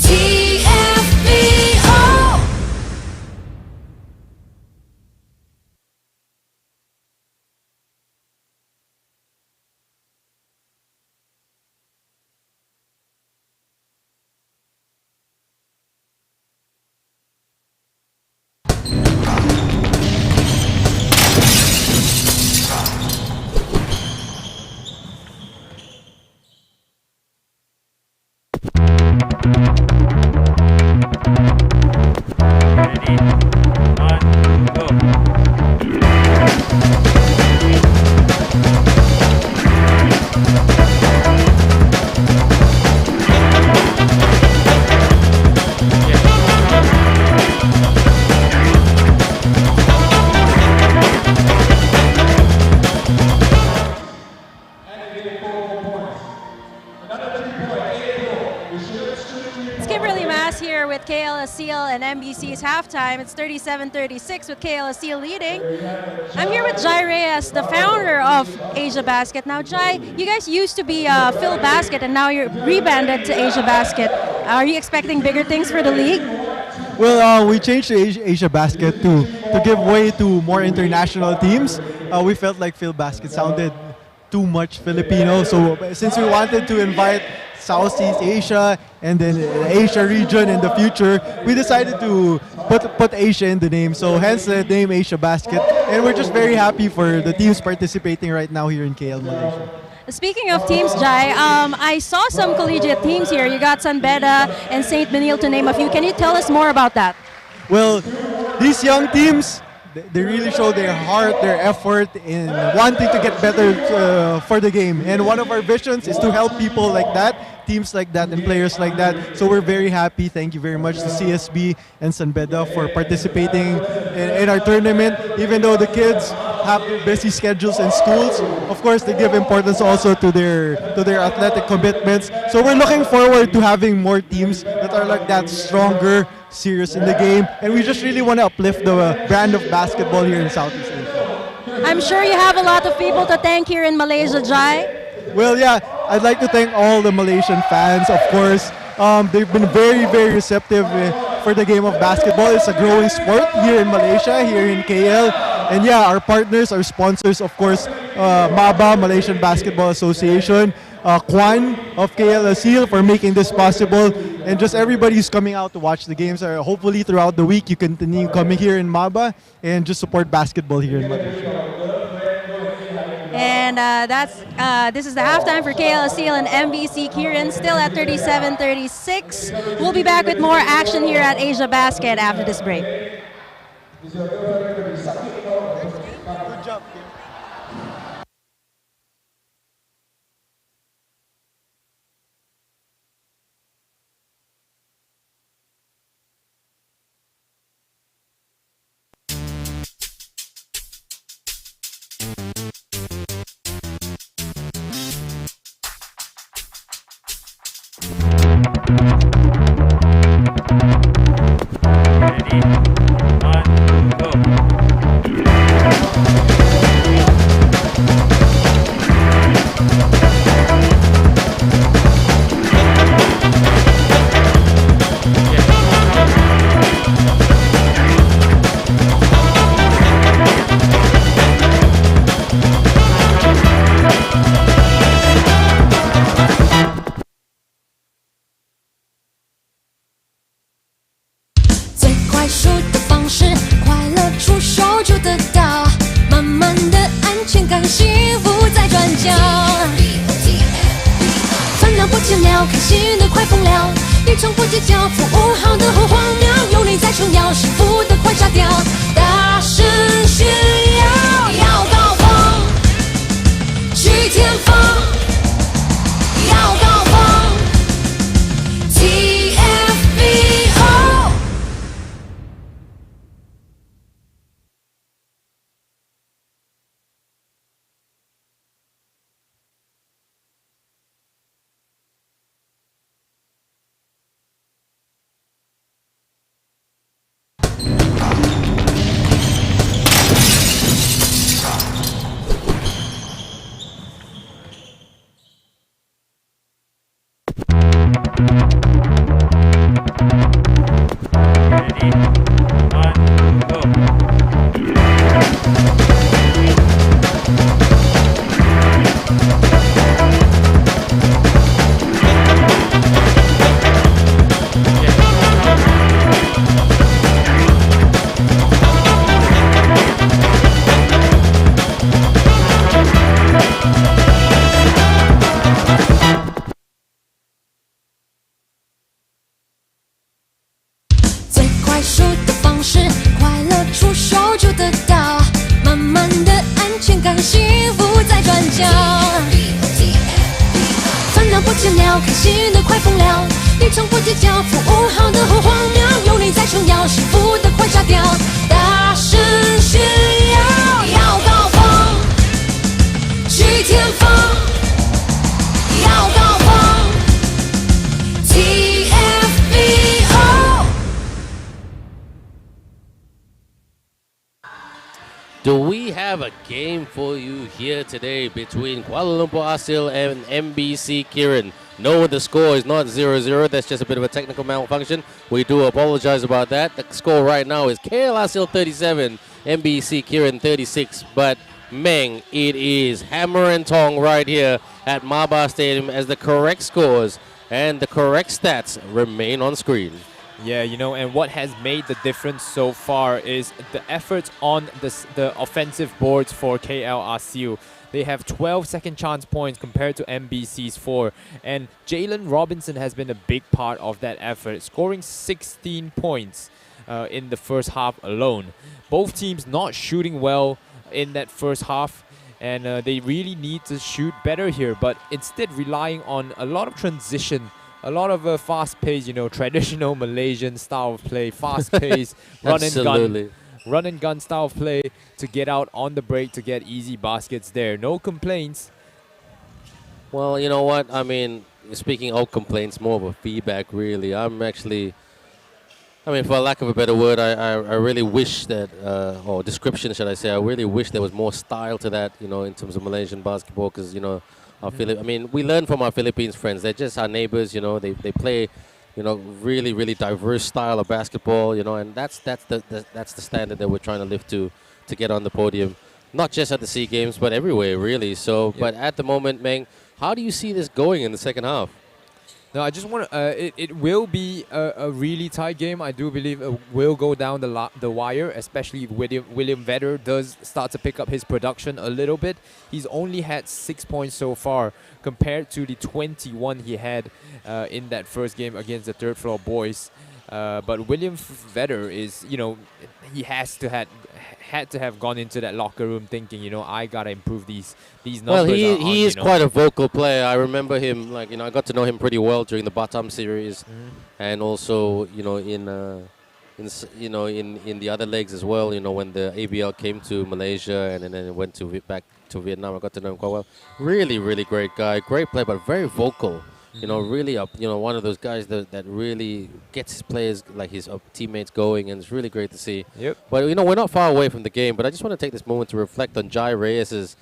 ，TFBO。With KL Aseel and MBC's halftime. It's 37-36 with KL Aseel leading. I'm here with Jai Reyes, the founder of AsiaBasket. Now, Jai, you guys used to be Phil Basket and now you're rebranded to AsiaBasket. Are you expecting bigger things for the league? Well, we changed to AsiaBasket to give way to more international teams. We felt like Phil Basket sounded too much Filipino, so since we wanted to invite Southeast Asia and then Asia region in the future, we decided to put Asia in the name. So hence the name AsiaBasket, and we're just very happy for the teams participating right now here in KL, Malaysia. Speaking of teams, Jai, I saw some collegiate teams here. You got San Beda and St. Benil to name a few. Can you tell us more about that? Well, these young teams, they really show their heart, their effort in wanting to get better for the game. And one of our visions is to help people like that, teams like that, and players like that. So we're very happy. Thank you very much to CSB and San Beda for participating in our tournament. Even though the kids have their busy schedules and schools, of course they give importance also to their athletic commitments. So we're looking forward to having more teams that are like that, stronger, serious in the game, and we just really want to uplift the brand of basketball here in Southeast Asia. I'm sure you have a lot of people to thank here in Malaysia, Jai. Well, yeah, I'd like to thank all the Malaysian fans, of course. They've been very, very receptive for the game of basketball. It's a growing sport here in Malaysia, here in KL. And yeah, our partners, our sponsors, of course, MABA, Malaysian Basketball Association, Kwan of KL Aseel for making this possible, and just everybody who's coming out to watch the games. Hopefully throughout the week you continue coming here in MABA and just support basketball here in Malaysia. And this is the halftime for KL Aseel and MBC Kirin, still at 37-36. We'll be back with more action here at AsiaBasket after this break. Good job. 较。烦恼不见了，开心的快疯了，你从不计较，服务好的好荒谬，有你在重要，幸福的快炸掉，大声炫耀，要高峰，去天峰，要高峰 ，TFBO。 Do we have a game for you here today between Kuala Lumpur Aseel and MBC Kirin? No, the score is not 0-0. That's just a bit of a technical malfunction. We do apologize about that. The score right now is KL Aseel 37, MBC Kirin 36. But Meng, it is hammer and tong right here at Maba Stadium as the correct scores and the correct stats remain on screen. Yeah, you know, and what has made the difference so far is the efforts on the offensive boards for KL Aseel. They have 12 second chance points compared to MBC's 4. And Jalen Robinson has been a big part of that effort, scoring 16 points in the first half alone. Both teams not shooting well in that first half. And they really need to shoot better here, but instead relying on a lot of transition. A lot of fast-paced, you know, traditional Malaysian style of play, fast-paced, run and gun style of play to get out on the break to get easy baskets there. No complaints. Well, you know what? I mean, speaking of complaints, more of a feedback, really. I'm actually, I mean, for lack of a better word, I really wish that, or description, should I say, I really wish there was more style to that, you know, in terms of Malaysian basketball, because, you know, I mean, we learn from our Philippines friends. They're just our neighbors, you know. They play, you know, really, really diverse style of basketball, you know, and that's the standard that we're trying to lift to get on the podium, not just at the SEA Games, but everywhere, really. So, yep. But at the moment, Meng, how do you see this going in the second half? No, I just want to. It will be a really tight game. I do believe it will go down the wire, especially if William Vedder does start to pick up his production a little bit. He's only had 6 points so far compared to the 21 he had in that first game against the third floor boys. But William Vedder is, you know, he had to have gone into that locker room thinking, you know, I gotta improve these numbers. Well, he is quite a vocal player. I remember him, like, you know, I got to know him pretty well during the Batam series, and also, you know, in the other legs as well. You know, when the ABL came to Malaysia and then it went back to Vietnam, I got to know him quite well. Really, really great guy, great player, but very vocal. You know, really one of those guys that really gets his players, like his teammates, going, and it's really great to see. Yep. But, you know, we're not far away from the game, but I just want to take this moment to reflect on Jai Reyes's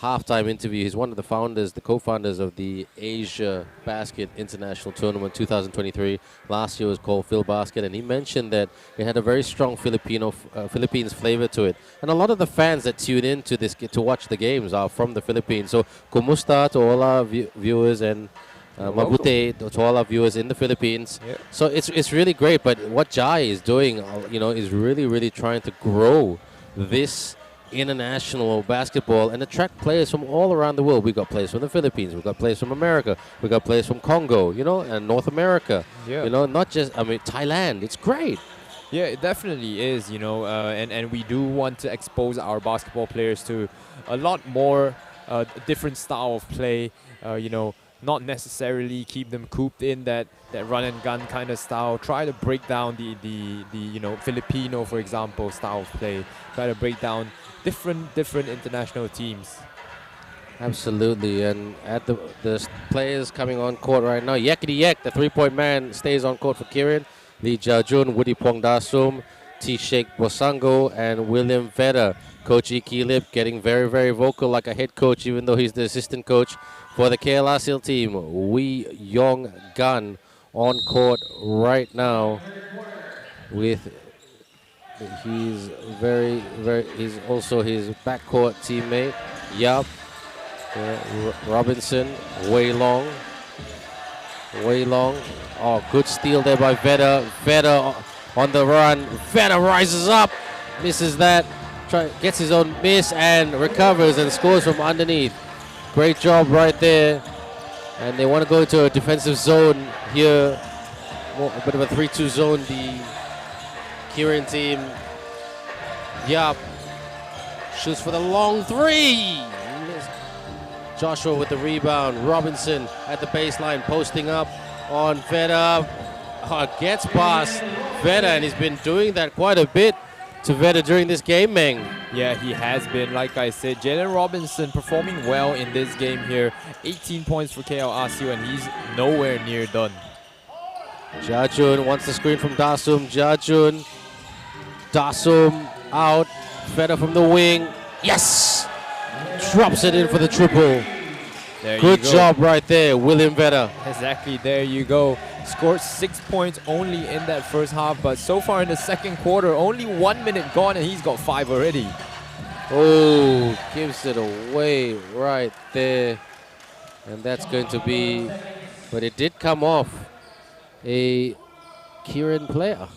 halftime interview. He's one of the founders, the co-founders of the AsiaBasket International Tournament 2023. Last year was called PhilBasket, and he mentioned that it had a very strong Philippines flavor to it. And a lot of the fans that tune in to this to watch the games are from the Philippines. So, kumusta to all our viewers, and mabuti to all our viewers in the Philippines. Yep. So it's really great. But what Jai is doing, you know, is really, really trying to grow this international basketball and attract players from all around the world. We've got players from the Philippines, we've got players from America, we've got players from Congo, you know, and North America. Yeah. You know, not just, I mean, Thailand. It's great. Yeah, it definitely is, you know, and we do want to expose our basketball players to a lot more different style of play, you know, not necessarily keep them cooped in that run and gun kind of style. Try to break down the you know, Filipino, for example, style of play. Try to break down different international teams. Absolutely, and at the players coming on court right now, Yakety Yak, the three-point man, stays on court for Kirin. Lee Jia-jun, Woody Pongdasum, T. Sheikh Bosango, and William Vedder. Coach Iki Lip getting very, very vocal like a head coach, even though he's the assistant coach for the KL Aseel team. Wee Yong Gun on court right now with he's he's also his backcourt teammate Yap, Robinson, Wei Long. Oh, good steal there by Vedder. Vedder on the run. Vedder rises up, misses that, gets his own miss and recovers and scores from underneath. Great job right there. And they want to go into a defensive zone here. A bit of a 3-2 zone, the Kirin team. Yup. Shoots for the long three. Joshua with the rebound. Robinson at the baseline, posting up on Veda. Gets past Veda, and he's been doing that quite a bit to Veda during this game, Meng. Yeah, he has been. Like I said, Jalen Robinson performing well in this game here. 18 points for KL Aseel, and he's nowhere near done. Jajun wants the screen from Dasum. Jajun. Dasum out. Veda from the wing. Yes! Drops it in for the triple. Good job right there, William Veda. Exactly, there you go. Scored 6 points only in that first half, but so far in the second quarter, only 1 minute gone and he's got 5 already. Oh, gives it away right there. And that's going to be, but it did come off a Kirin player.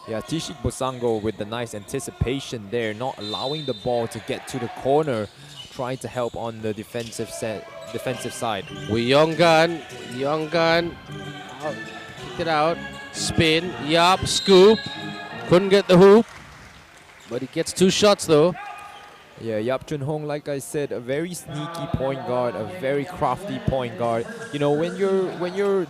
Yeah, Tishik Bosango with the nice anticipation there, not allowing the ball to get to the corner, trying to help on the defensive side. Yongan, kicked it out, spin, yup, scoop, couldn't get the hoop, but he gets 2 shots though. Yeah, Yap Chun Hong, like I said, a very sneaky point guard, a very crafty point guard. You know, when you're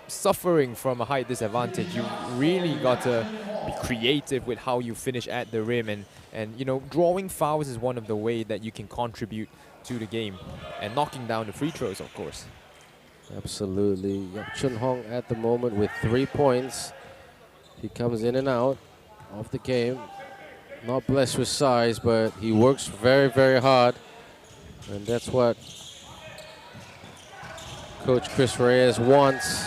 suffering from a height disadvantage, you really got to be creative with how you finish at the rim, and you know, drawing fouls is one of the ways that you can contribute to the game, and knocking down the free throws, of course. Absolutely. Yap Chun Hong at the moment with 3 points. He comes in and out of the game. Not blessed with size, but he works very, very hard, and that's what Coach Chris Reyes wants.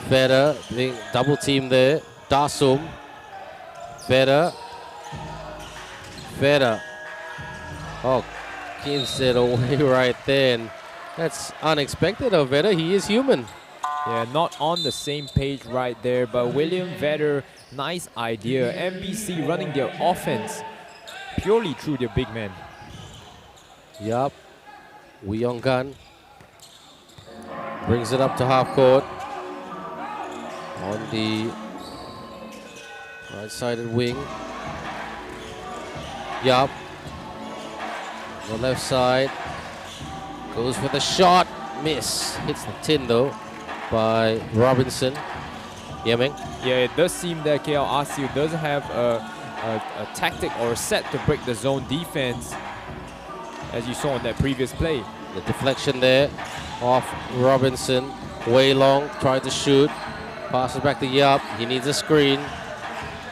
Veda being double teamed there. Dasum. Veda. Oh, gives it away right there. And that's unexpected of Veda. He is human. Yeah, not on the same page right there, but William Vedder, nice idea. MBC running their offense purely through their big man. Yup. Yongan brings it up to half court. On the right-sided wing. Yup. On the left side. Goes for the shot. Miss. Hits the tin though by Robinson. Yeah, Meng? Yeah, it does seem that KL Aseel does have a tactic or a set to break the zone defense, as you saw in that previous play. The deflection there off Robinson. Way long. Tried to shoot. Passes back to Yup. He needs a screen.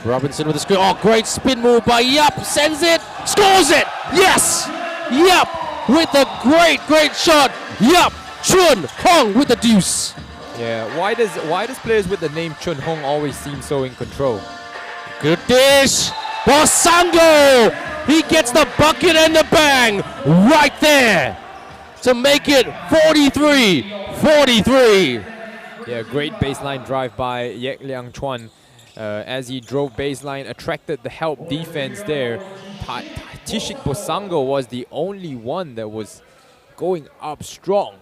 Robinson with a screen. Oh, great spin move by Yup. Sends it. Scores it. Yes. Yup with a great shot. Yup Chun Hong with the deuce. Yeah, why does players with the name Chun Hong always seem so in control? Good dish. Bosango. He gets the bucket and the bang right there to make it 43-43. Yeah, great baseline drive by Yek Liang Chuan. As he drove baseline, attracted the help defense there. Tishik Bosango was the only one that was going up strong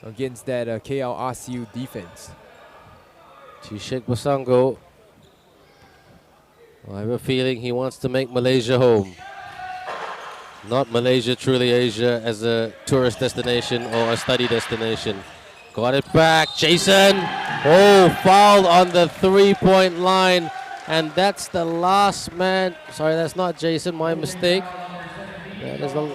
against that KL Aseel defense. Tishik Bosango. I have a feeling he wants to make Malaysia home. Not Malaysia, truly Asia, as a tourist destination or a study destination. Got it back, Jason. Oh, fouled on the 3-point line. And that's the last man. Sorry, that's not Jason, my mistake. That is the...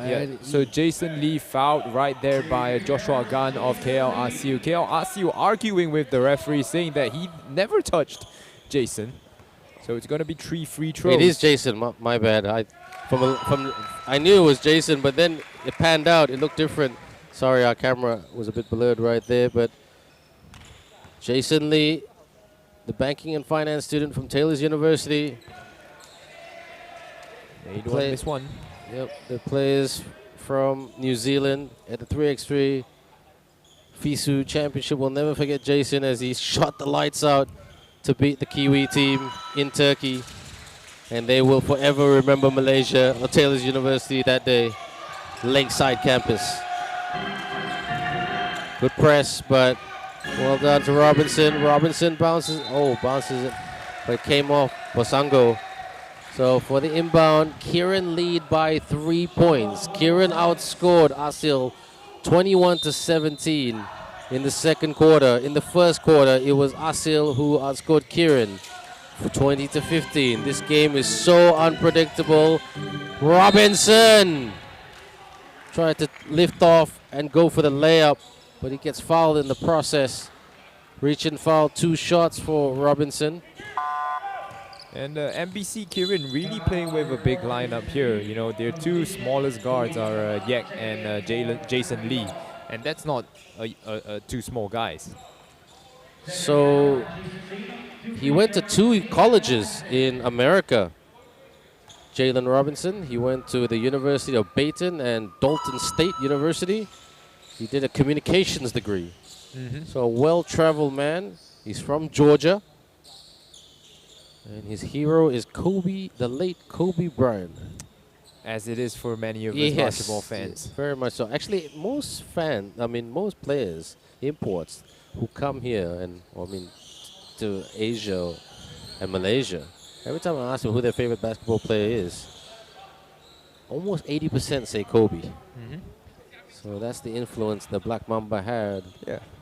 Yeah, so Jason Lee fouled right there by Joshua Gan of KL Aseel. KL Aseel arguing with the referee, saying that he never touched Jason. So it's going to be 3 free throws. It is Jason, my bad. I knew it was Jason, but then it panned out. It looked different. Sorry, our camera was a bit blurred right there, but Jason Lee, the banking and finance student from Taylor's University. They don't miss one. Yep, the players from New Zealand at the 3x3 FISU Championship will never forget Jason as he shot the lights out to beat the Kiwi team in Turkey. And they will forever remember Malaysia or Taylor's University that day. Lakeside campus. Good press, but well done to Robinson. Robinson bounces it, but it came off. Bosango So for the inbound, Kirin lead by 3 points. Kirin outscored Aseel 21-17 in the second quarter. In the first quarter, it was Aseel who outscored Kirin for 20-15. This game is so unpredictable. Robinson tried to lift off and go for the layup, but he gets fouled in the process. Reach and foul, 2 shots for Robinson. And MBC Kirin really playing with a big lineup here. You know, their 2 smallest guards are Yek and Jason Lee. And that's not 2 small guys. So he went to 2 colleges in America. Jalen Robinson, he went to the University of Dayton and Dalton State University. He did a communications degree. So a well-traveled man. He's from Georgia. And his hero is Kobe, the late Kobe Bryant. As it is for many of us basketball fans. Very much so. Actually, most players, imports, who come here to Asia and Malaysia, every time I ask them who their favorite basketball player is, almost 80% say Kobe. So that's the influence the Black Mamba had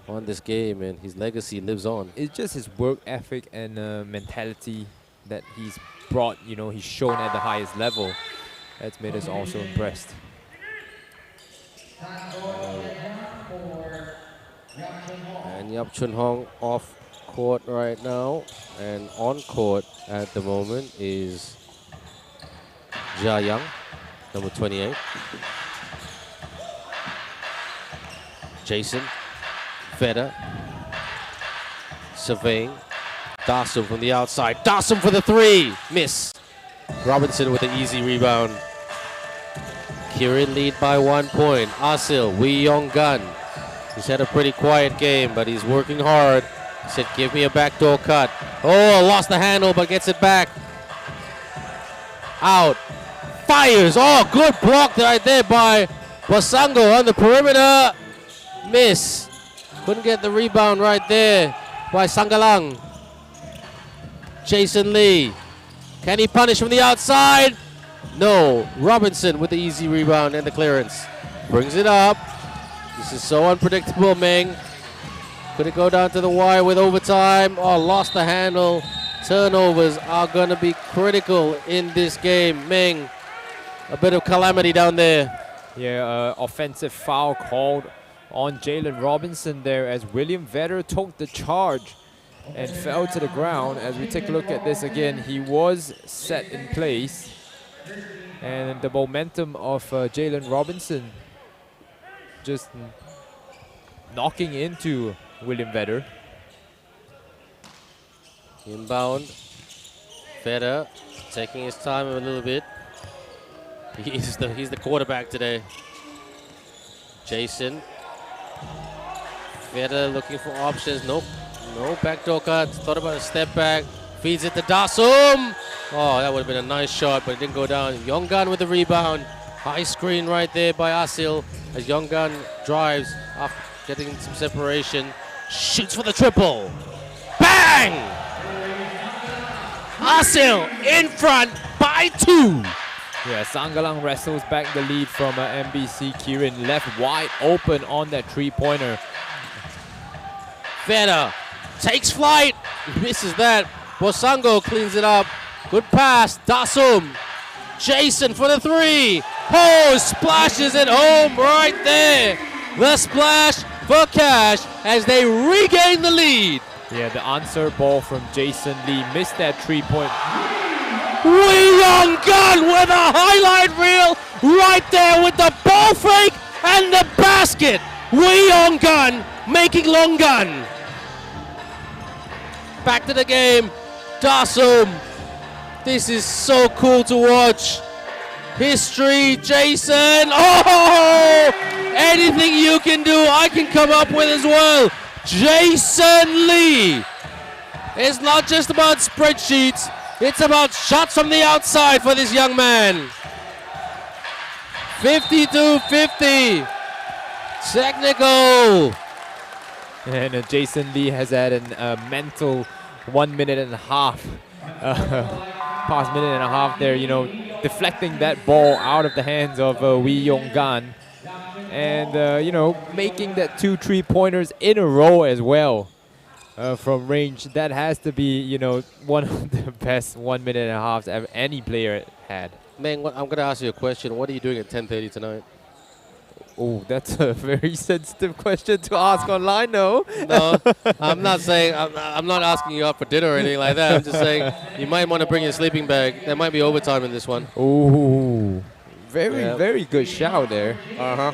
on this game, and his legacy lives on. It's just his work ethic and mentality that he's brought, you know, he's shown at the highest level. That's made us also impressed. And Yap Chun Hong off court right now, and on court at the moment is Jia Young, number 28. Jason Feder surveying. Darsum from the outside. Darsum for the 3. Miss. Robinson with an easy rebound. Kirin lead by 1 point. Aseel, Wee Yong Gun. He's had a pretty quiet game, but he's working hard. He said, give me a backdoor cut. Oh, lost the handle, but gets it back. Out. Fires. Oh, good block right there by Bosango on the perimeter. Miss. Couldn't get the rebound right there by Sangalang. Jason Lee. Can he punish from the outside? No. Robinson with the easy rebound and the clearance. Brings it up. This is so unpredictable, Meng. Could it go down to the wire with overtime? Oh, lost the handle. Turnovers are going to be critical in this game. Meng, a bit of calamity down there. Yeah, offensive foul called on Jalen Robinson there as William Vedder took the charge and fell to the ground. As we take a look at this again, he was set in place. And the momentum of Jalen Robinson just knocking into William Vedder. Inbound. Vedder taking his time a little bit. He's the quarterback today. Jason. Vedder looking for options. Nope. No backdoor cut. Thought about a step back. Feeds it to Darsum. Oh, that would have been a nice shot, but it didn't go down. Yonggan with the rebound. High screen right there by Aseel as Yonggan drives after getting some separation. Shoots for the triple. Bang! Aseel in front by 2. Yeah, Sangalang wrestles back the lead from MBC Kirin. Left wide open on that 3-pointer. Vedder takes flight. Misses that. Bosango cleans it up. Good pass. Darsum. Jason for the 3. Oh, splashes it home right there. The splash for Cash as they regain the lead. Yeah, the answer ball from Jason Lee. Missed that 3-point. Wee Yong Gun with a highlight reel right there with the ball fake and the basket. Wee Yong Gun making long gun. Back to the game. Darsum. This is so cool to watch. History, Jason. Oh! Anything you can do, I can come up with as well. Jason Lee. It's not just about spreadsheets. It's about shots from the outside for this young man. 52-50. Technical. And Jason Lee has had a mental 1.5 minutes past minute and a half there, you know, deflecting that ball out of the hands of Wee Yong Gan. And, you know, making that 2 3-pointers in a row as well from range. That has to be, you know, one of the best 1 minute and a halves ever any player had. Meng, I'm going to ask you a question. What are you doing at 10:30 tonight? Oh, that's a very sensitive question to ask online, no? No, I'm not saying, I'm not asking you out for dinner or anything like that. I'm just saying you might want to bring your sleeping bag. There might be overtime in this one. Oh, very good shout there. Uh-huh.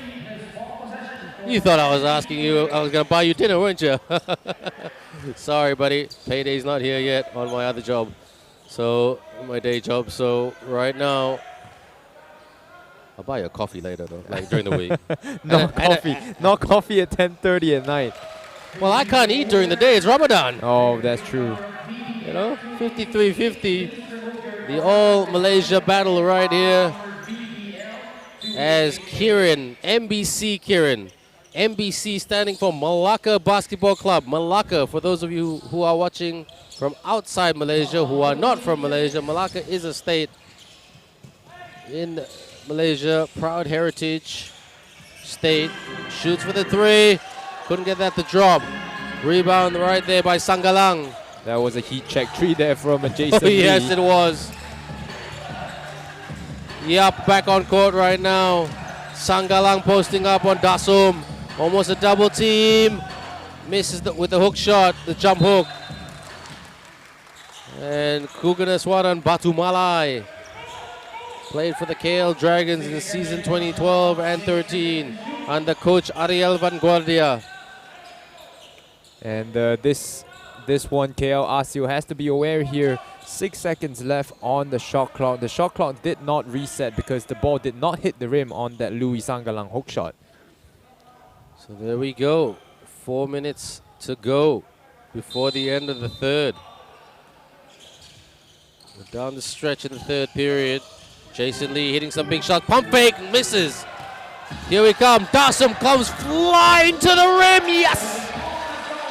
You thought I was asking you, I was going to buy you dinner, weren't you? Sorry, buddy. Payday's not here yet on my other job. So, my day job. So, right now, I'll buy you a coffee later, though, like during the week. Not coffee at 10:30 at night. Well, I can't eat during the day. It's Ramadan. Oh, that's true. You know, 53-50. The all-Malaysia battle right here. As Kirin, MBC Kirin. MBC standing for Malacca Basketball Club. Malacca, for those of you who are watching from outside Malaysia, who are not from Malaysia, Malacca is a state in Malaysia, proud heritage state. Shoots for the 3. Couldn't get that to drop. Rebound right there by Sanggalang. That was a heat check 3 there from Jason Lee. Yes, it was. Yup, back on court right now. Sanggalang posting up on Dasum. Almost a double team. Misses with the hook shot, the jump hook. And Kuganaswaran Batu Malai. Played for the KL Dragons in the season 2012 and 13 under coach Ariel Vanguardia. And this one, KL Aseel has to be aware here. 6 seconds left on the shot clock. The shot clock did not reset because the ball did not hit the rim on that Louis Sanggalang hook shot. So there we go. 4 minutes to go before the end of the third. We're down the stretch in the third period. Jason Lee hitting some big shots. Pump fake, misses. Here we come. Dasum comes flying to the rim. Yes!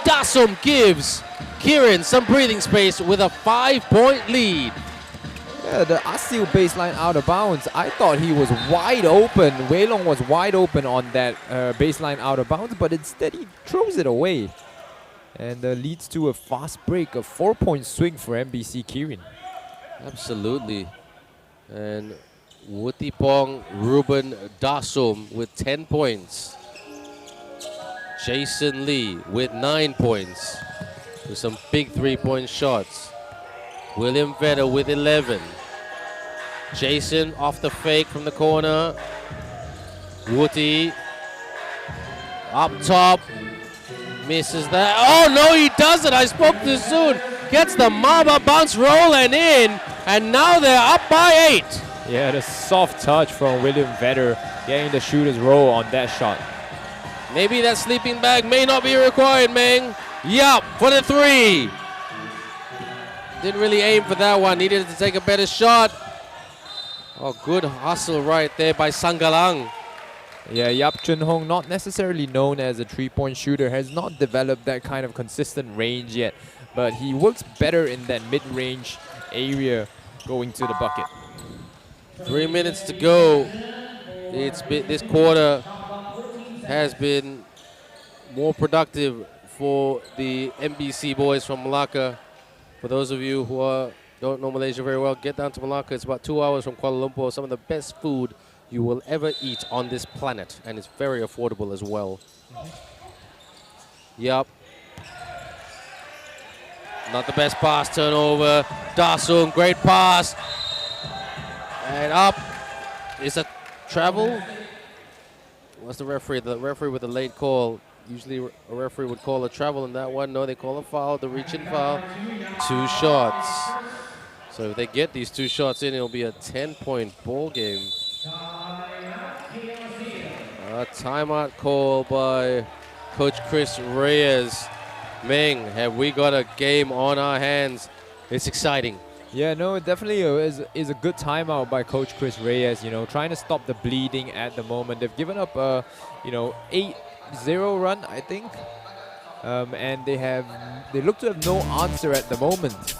Dasum gives Kirin some breathing space with a 5-point lead. Yeah, the Aseel baseline out of bounds. I thought he was wide open. Wei Long was wide open on that baseline out of bounds, but instead he throws it away. And leads to a fast break, a 4-point swing for MBC Kirin. Absolutely. And Wutipong Ruben Dasum with 10 points. Jason Lee with 9 points. With some big 3-point shots. William Vedder with 11. Jason off the fake from the corner. Wooty up top. Misses that. Oh no, he doesn't. I spoke too soon. Gets the Mamba bounce rolling in. And now they're up by 8. Yeah, the soft touch from William Vedder getting the shooter's roll on that shot. Maybe that sleeping bag may not be required, Meng. Yup, for the 3. Didn't really aim for that one. Needed to take a better shot. Oh, good hustle right there by Sanggalang. Yeah, Yap Chun Hong, not necessarily known as a 3-point shooter, has not developed that kind of consistent range yet. But he works better in that mid-range area going to the bucket. 3 minutes to go. This quarter has been more productive for the MBC boys from Malacca. For those of you who don't know Malaysia very well, get down to Malacca. It's about 2 hours from Kuala Lumpur. Some of the best food you will ever eat on this planet. And it's very affordable as well. Yup. Not the best pass turnover. Dasum, great pass. And up. Is a travel? What's the referee? The referee with a late call. Usually a referee would call a travel in that one. No, they call a foul, the reach-in foul. 2 shots. So if they get these 2 shots in, it'll be a 10-point ball game. A timeout call by Coach Chris Reyes. Meng, have we got a game on our hands? It's exciting. Yeah, no, it definitely is a good timeout by Coach Chris Reyes, you know, trying to stop the bleeding at the moment. They've given up a, 8-0 run, I think. And they look to have no answer at the moment.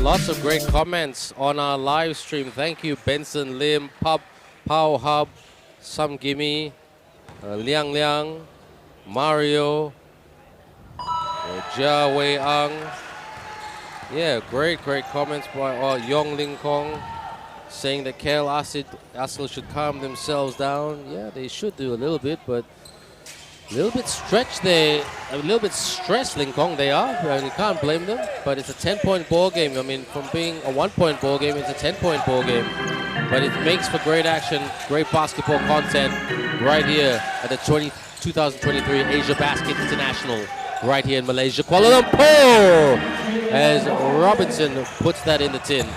lots of great comments on our live stream. Thank you, Benson Lim, Pow Hub, Sam Gimme, Liang Liang, Mario, Jia Wei Ang. Yeah, great comments by Yong Ling Kong, saying that KL Aseel should calm themselves down. Yeah, they should do a little bit, but a little bit stretched there, a little bit stressed, Ling Kong they are, and you can't blame them, but it's a 10-point ball game. I mean, from being a 1-point ball game, it's a 10-point ball game. But it makes for great action, great basketball content right here at the 2023 AsiaBasket International, right here in Malaysia, Kuala Lumpur, as Robinson puts that in the tin.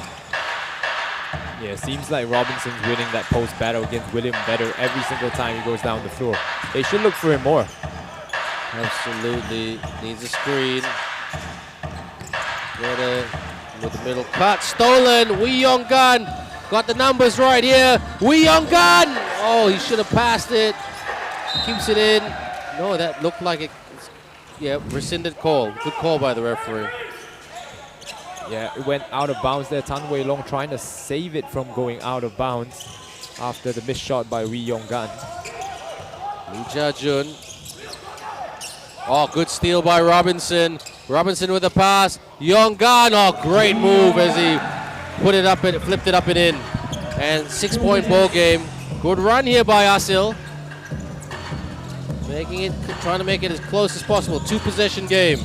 Yeah, seems like Robinson's winning that post battle against William Vedder every single time he goes down the floor. They should look for him more. Absolutely. Needs a screen. Vedder with the middle cut. Stolen. Wee Yong Gan. Got the numbers right here. Wee Yong Gan. Oh, he should have passed it. Keeps it in. No, that looked like it. Yeah, rescinded call. Good call by the referee. Yeah, it went out of bounds there. Tan Wei Long trying to save it from going out of bounds after the missed shot by Wee Yong Gan. Lee Jia-jun. Oh, good steal by Robinson. Robinson with a pass. Yong Gan. Oh, great move as he flipped it up and in. And 6-point ball game. Good run here by Aseel. Trying to make it as close as possible. 2-possession game.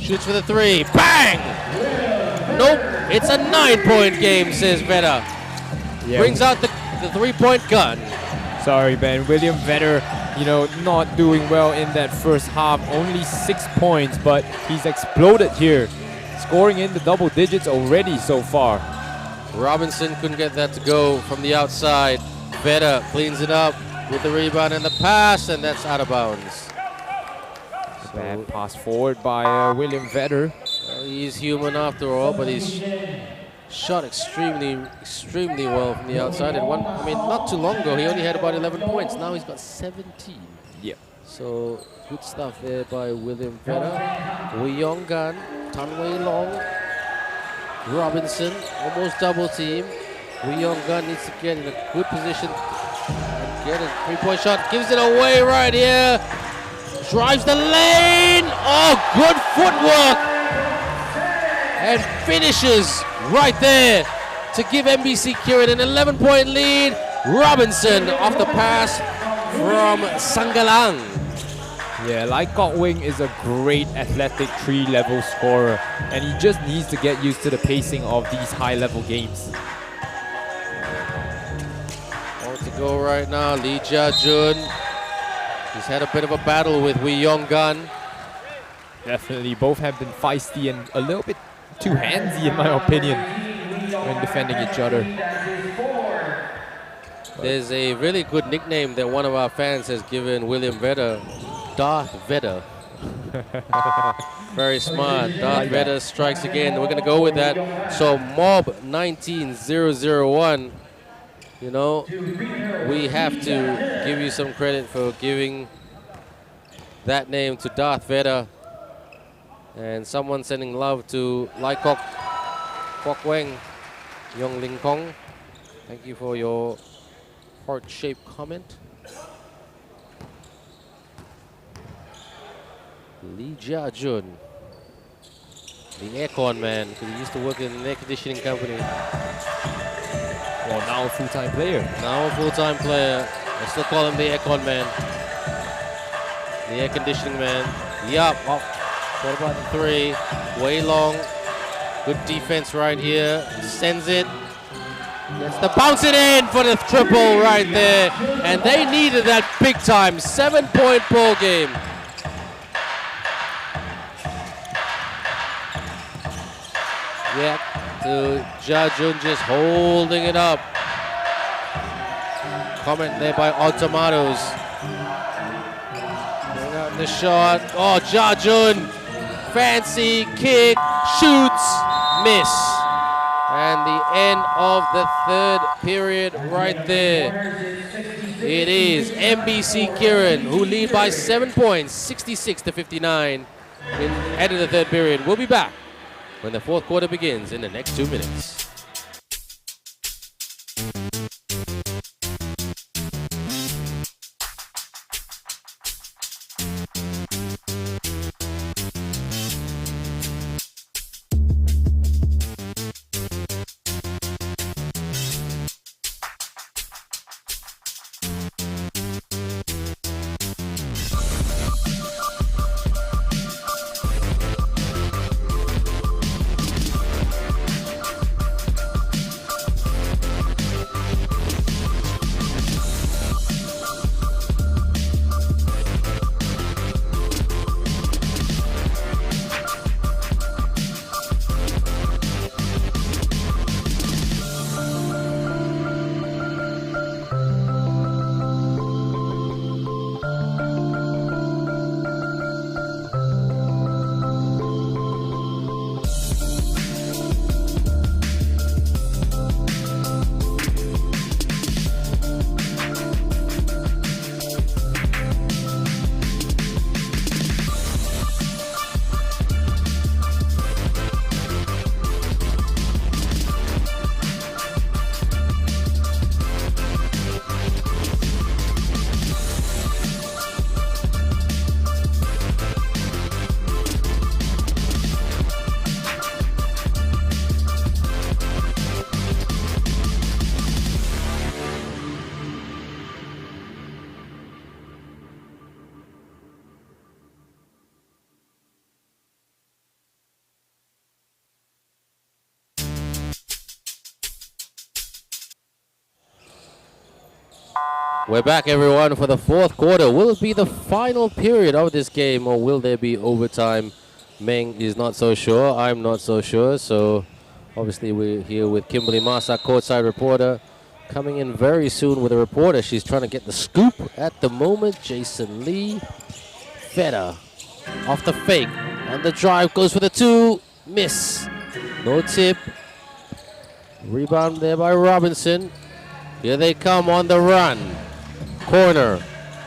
Shoots for the 3. Bang! Nope, it's a 9-point game, says Vedder. Yeah. Brings out the 3-point gun. Sorry, Ben. William Vedder, not doing well in that first half. Only 6 points, but he's exploded here. Scoring in the double digits already so far. Robinson couldn't get that to go from the outside. Vedder cleans it up with the rebound and the pass, and that's out of bounds. Bad pass forward by William Vedder. He's human after all, but he's shot extremely well from the outside. And not too long ago, he only had about 11 points. Now he's got 17. Yep. So good stuff there by William Vedder. Wee Yong Gan, Tan Wei Long, Robinson, almost double team. Wee Yong Gan needs to get in a good position and get a 3-point shot. Gives it away right here. Drives the lane. Oh, good footwork. And finishes right there to give MBC Kirin an 11-point lead. Robinson off the pass from Sanggalang. Yeah, Lai Kok Wing is a great athletic 3-level scorer, and he just needs to get used to the pacing of these high-level games. On to go right now, Lee Jia-jun. He's had a bit of a battle with Wee Yong Gan. Definitely, both have been feisty and a little bit too handsy, in my opinion, when defending each other. There's a really good nickname that one of our fans has given William Vedder, Darth Vedder. Very smart. Darth Vedder strikes again. We're going to go with that. So Mob 19001, we have to give you some credit for giving that name to Darth Vedder. And someone sending love to Lai Kok Weng, Yong Ling Kong. Thank you for your heart-shaped comment. Lee Jia-jun, the aircon man, because he used to work in an air conditioning company. Well, now a full-time player. Now a full-time player. I still call him the aircon man. The air conditioning man. Yup. What about the 3? Wei Long. Good defense right here. Sends it. Gets the bounce it in for the triple right there. And they needed that big time. 7-point ball game. Yeah, to Jia-jun just holding it up. Comment there by Automatos. Bring out the shot. Oh, Jia-jun. Fancy kick, shoots, miss. And the end of the 3rd period right there. It is MBC Kirin who lead by 7 points, 66-59 at the 3rd period. We'll be back when the fourth quarter begins in the next 2 minutes. We're back, everyone, for the fourth quarter. Will it be the final period of this game, or will there be overtime? Meng is not so sure. I'm not so sure. So, obviously, we're here with Kimberly Mas, our courtside reporter, coming in very soon with a reporter. She's trying to get the scoop at the moment. Jason Lee. Feta off the fake. On the drive, goes for the two. Miss. No tip. Rebound there by Robinson. Here they come on the run. Corner,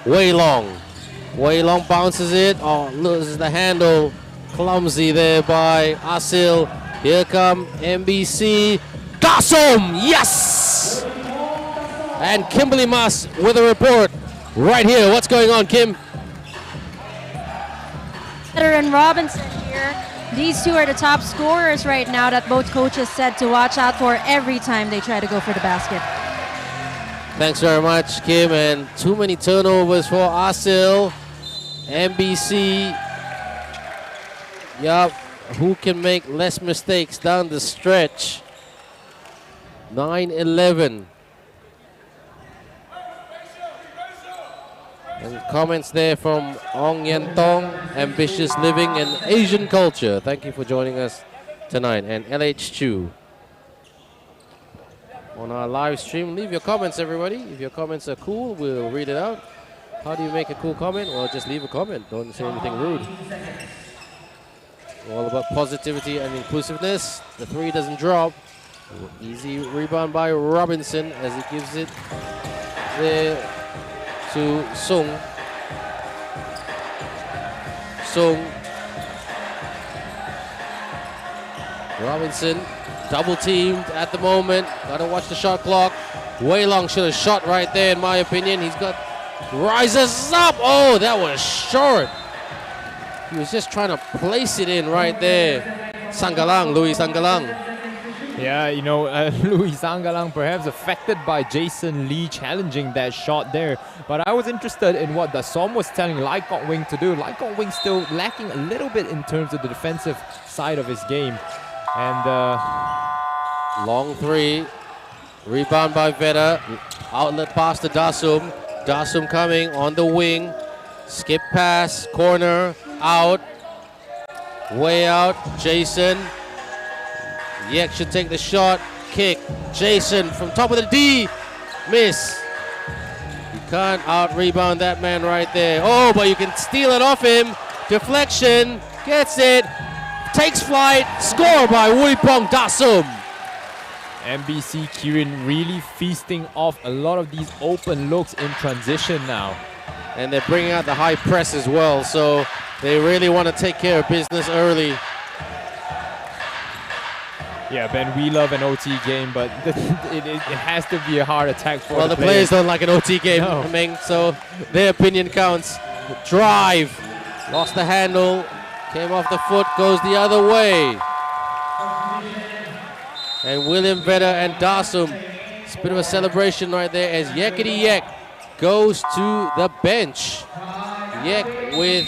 Wei Long. Wei Long bounces it. Oh, loses the handle. Clumsy there by Aseel. Here come MBC. Dasum, yes! And Kimberly Mas with a report right here. What's going on, Kim? And Robinson here. These two are the top scorers right now that both coaches said to watch out for every time they try to go for the basket. Thanks very much, Kim. And too many turnovers for Aseel. MBC. Yup. Who can make less mistakes down the stretch? 9-11. And comments there from Ong Yen Tong. Ambitious living and Asian culture. Thank you for joining us tonight. And LH Chu on our live stream. Leave your comments, everybody. If your comments are cool, we'll read it out. How do you make a cool comment? Well, just leave a comment. Don't say anything rude. All about positivity and inclusiveness. The three doesn't drop. Easy rebound by Robinson as he gives it there to Sung. Robinson double teamed at the moment. Gotta watch the shot clock. Wei Long should have shot right there, in my opinion. He's got rises up. Oh, that was short. He was just trying to place it in right there. Sanggalang, Louis Sanggalang. Yeah, you know, Louis Sanggalang perhaps affected by Jason Lee challenging that shot there. But I was interested in what Dasom was telling Lai Kok Wing to do. Lai Kok Wing still lacking a little bit in terms of the defensive side of his game. And long three. Rebound by Veta. Outlet pass to Dasum. Dasum coming on the wing. Skip pass. Corner. Out. Way out. Jason. Yek should take the shot. Kick. Jason from top of the D. Miss. You can't out-rebound that man right there. Oh, but you can steal it off him. Deflection. Gets it. Takes flight. Score by Wuipong Dasum. MBC Kirin really feasting off a lot of these open looks in transition now. And they're bringing out the high press as well. So they really want to take care of business early. Yeah, Ben, we love an OT game, but it has to be a hard attack for Well, the the players don't like an OT game, No. Meng, so their opinion counts. Drive, lost the handle, came off the foot, goes the other way. And William Vedder and Dasum, it's a bit of a celebration right there as Yekity Yek goes to the bench. Yek with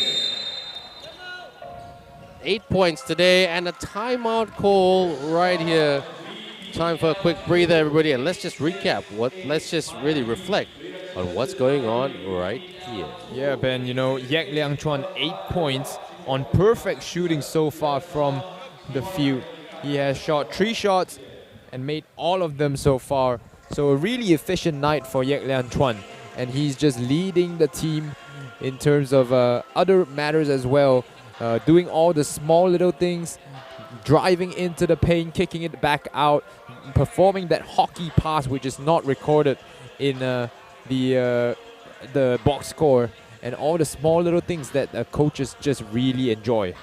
8 points today and a timeout call right here. Time for a quick breather, everybody, and let's just recap. Let's just really reflect on what's going on right here. Yeah, Ben, Yek Liang Chuan 8 points on perfect shooting so far from the field. He has shot 3 shots and made all of them so far. So a really efficient night for Yek Liang Chuan, and he's just leading the team in terms of other matters as well. Doing all the small little things, driving into the paint, kicking it back out, performing that hockey pass which is not recorded in the box score, and all the small little things that coaches just really enjoy.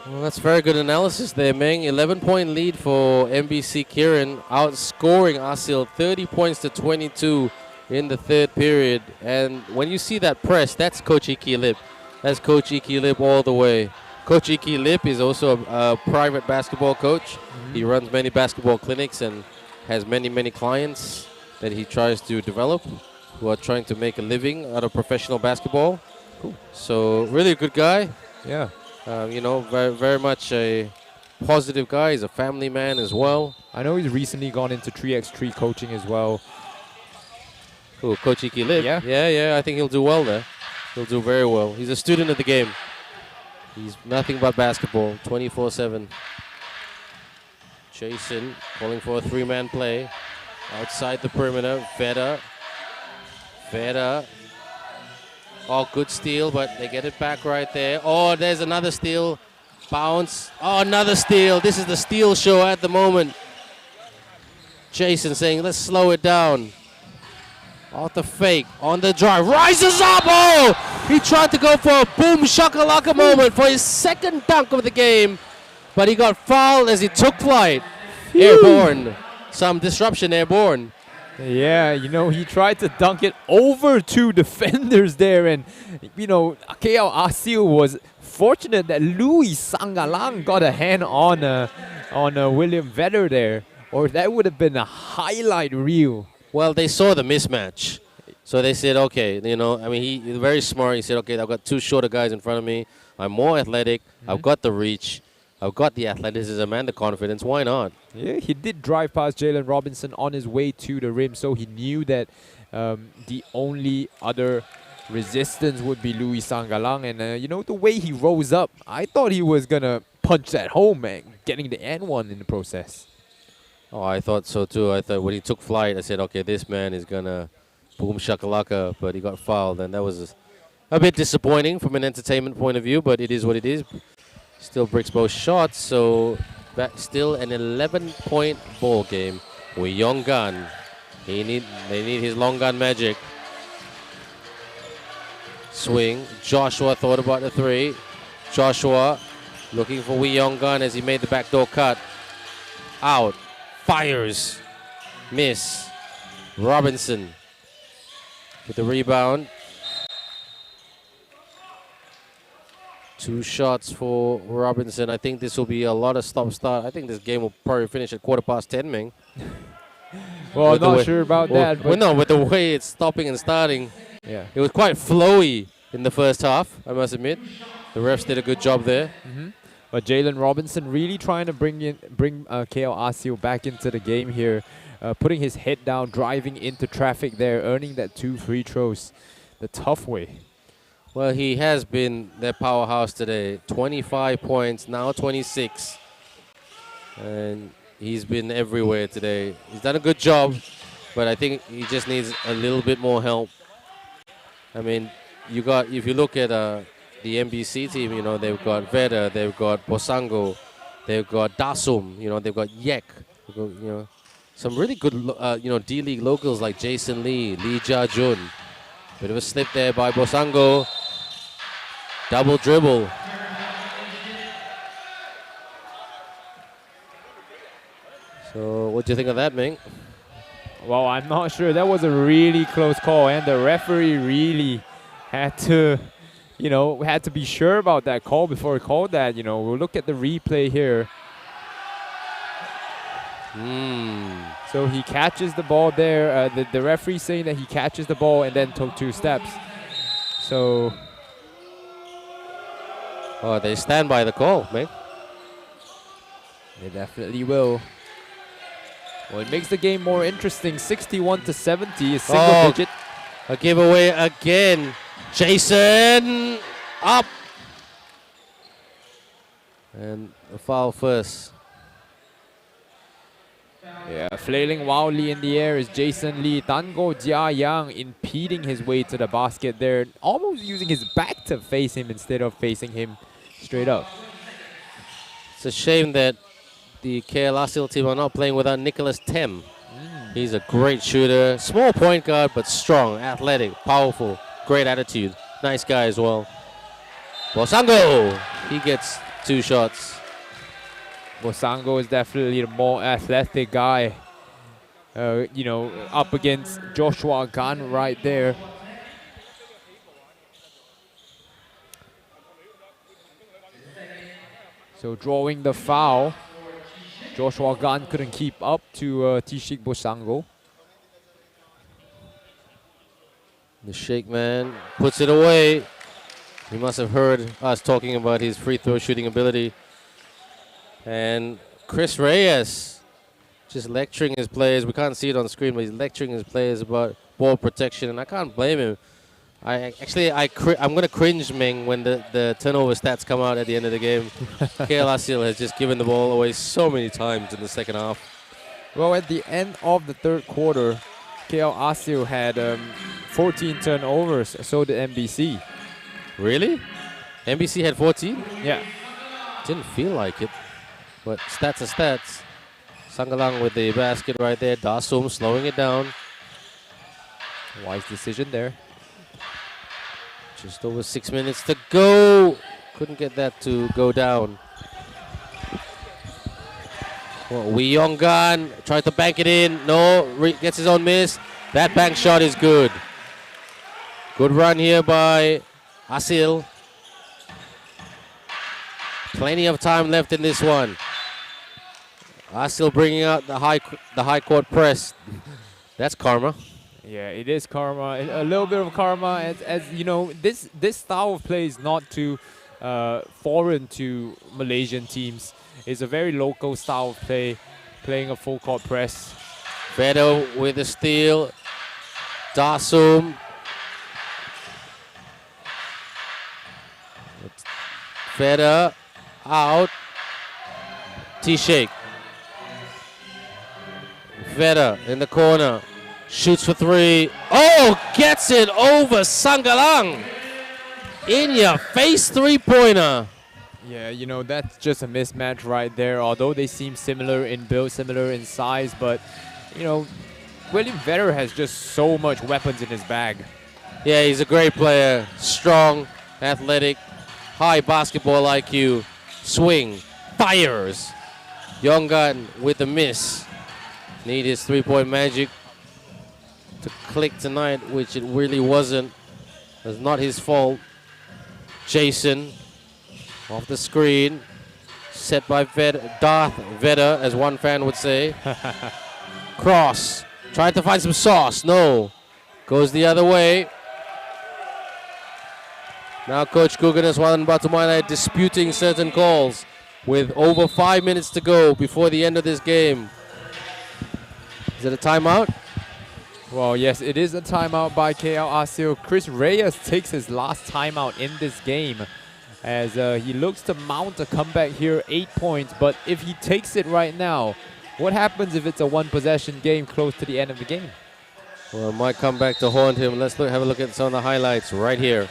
Well, that's very good analysis there, Meng. 11-point lead for MBC Kirin, outscoring Aseel 30 points to 22 in the third period. And when you see that press, that's Coach Iki Lip. That's Coach Iki Lip all the way. Coach Iki Lip is also a private basketball coach. He runs many basketball clinics and has many clients that he tries to develop who are trying to make a living out of professional basketball. Cool. So really a good guy. Yeah. Very much a positive guy. He's a family man as well. I know he's recently gone into 3x3 coaching as well. Who, Coach Iki Lip? Yeah. Yeah, I think he'll do well there. He'll do very well. He's a student of the game. He's nothing but basketball, 24/7. Jason calling for a 3-man play. Outside the perimeter, Vedder. Oh, good steal, but they get it back right there. Oh, there's another steal. Bounce. Oh, another steal. This is the steal show at the moment. Jason saying, let's slow it down. Off the fake, on the drive, rises up. Oh, he tried to go for a boom shakalaka moment for his second dunk of the game, but he got fouled as he took flight. Airborne. Some disruption airborne. Yeah, he tried to dunk it over 2 defenders there, and KL Aseel was fortunate that Louis Sangalang got a hand on William Vedder there, or that would have been a highlight reel. Well, they saw the mismatch, so they said, okay, he's very smart. He said, okay, I've got 2 shorter guys in front of me. I'm more athletic. I've got the reach. I've got the athleticism and the confidence. Why not? Yeah, he did drive past Jalen Robinson on his way to the rim, so he knew that the only other resistance would be Louis Sangalang. And, the way he rose up, I thought he was going to punch that home, man, getting the N1 in the process. Oh, I thought so too. I thought when he took flight, I said, okay, this man is going to boom shakalaka, but he got fouled. And that was a bit disappointing from an entertainment point of view, but it is what it is. Still breaks both shots, so still an 11-point ball game with Yonggan. They need his long gun magic. Swing. Joshua thought about the 3. Joshua looking for Wee Yonggan as he made the backdoor cut. Out. Fires. Miss. Robinson with the rebound. 2 shots for Robinson. I think this will be a lot of stop-start. I think this game will probably finish at 10:15, Meng. Well, I'm not sure about that. Well, no, with the way it's stopping and starting. Yeah. It was quite flowy in the first half, I must admit. The refs did a good job there. But Jalen Robinson really trying to bring KL Aseel back into the game here. Putting his head down, driving into traffic there, earning that 2 free throws the tough way. Well, he has been their powerhouse today. 25 points, now 26. And he's been everywhere today. He's done a good job, but I think he just needs a little bit more help. I mean, if you look at the MBC team, they've got Vedder, they've got Bosango, they've got Dasum, they've got Yek, some really good, D-League locals like Jason Lee Jia Jun. Bit of a slip there by Bosango. Double dribble. What do you think of that, Ming? Well, I'm not sure. That was a really close call, and the referee really had to, had to be sure about that call before he called that. We'll look at the replay here. So he catches the ball there. The referee saying that he catches the ball and then took 2 steps. So. Oh, they stand by the call, Ming. They definitely will. Well, it makes the game more interesting. 61-70, a single digit. A giveaway again. Jason up. And a foul first. Yeah, flailing wildly in the air is Jason Lee. Tango Jia Yang impeding his way to the basket there, almost using his back to face him instead of facing him straight up. It's a shame that the KL Aseel team are not playing without Nicholas Tem. He's a great shooter, small point guard, but strong, athletic, powerful, great attitude. Nice guy as well. Bosango, he gets 2 shots. Bosango is definitely the more athletic guy. Up against Joshua Gan right there. So drawing the foul. Joshua Gan couldn't keep up to Tishik Bosango. The Sheikh man puts it away. He must have heard us talking about his free throw shooting ability. And Chris Reyes just lecturing his players. We can't see it on screen, but he's lecturing his players about ball protection, and I can't blame him. I'm going to cringe, Ming, when the turnover stats come out at the end of the game. KL Aseel has just given the ball away so many times in the second half. Well, at the end of the third quarter, KL Aseel had 14 turnovers, so did MBC. Really? MBC had 14? Yeah. Didn't feel like it, but stats are stats. Sangalang with the basket right there. Dasum slowing it down. Wise decision there. Just over 6 minutes to go. Couldn't get that to go down. Well, Wee Yong Gan tried to bank it in. No, gets his own miss. That bank shot is good. Good run here by Aseel. Plenty of time left in this one. Aseel bringing out the high court press. That's karma. Yeah, it is karma. A little bit of karma, as you know. This style of play is not too foreign to Malaysian teams. It's a very local style of play, playing a full court press. Vedo with the steal. Dasum. Vedo out. T-shake. Vedo in the corner. Shoots for 3. Oh, gets it over Sangalang. In your face 3-pointer. Yeah, you know, that's just a mismatch right there. Although they seem similar in build, similar in size, but, you know, William Vetter has just so much weapons in his bag. Yeah, he's a great player. Strong, athletic, high basketball IQ. Swing, fires. Yonggan with the miss. Need his 3-point magic to click tonight, which it really wasn't. It's not his fault. Jason off the screen, set by Darth Vetter, as one fan would say. Cross, tried to find some sauce, no. Goes the other way. Now Coach Guganas and Batumana disputing certain calls with over 5 minutes to go before the end of this game. Is it a timeout? Well, yes, it is a timeout by KL Aseel. Chris Reyes takes his last timeout in this game as he looks to mount a comeback here, 8 points. But if he takes it right now, what happens if it's a one-possession game close to the end of the game? Well, it might come back to haunt him. Let's have a look at some of the highlights right here.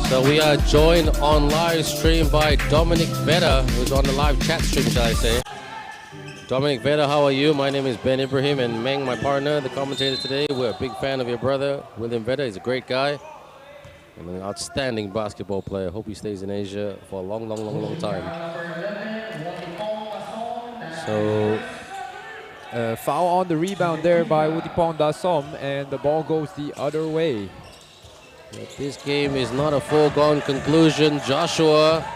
So we are joined on live stream by Dominic Vedder, who's on the live chat stream, shall I say. Dominic Vedder, how are you? My name is Ben Ibrahim, and Meng, my partner, the commentator today. We're a big fan of your brother, William Vedder. He's a great guy and an outstanding basketball player. Hope he stays in Asia for a long, long, long, long time. So, foul on the rebound there by Wuttipong Dasom, and the ball goes the other way. But this game is not a foregone conclusion. Joshua.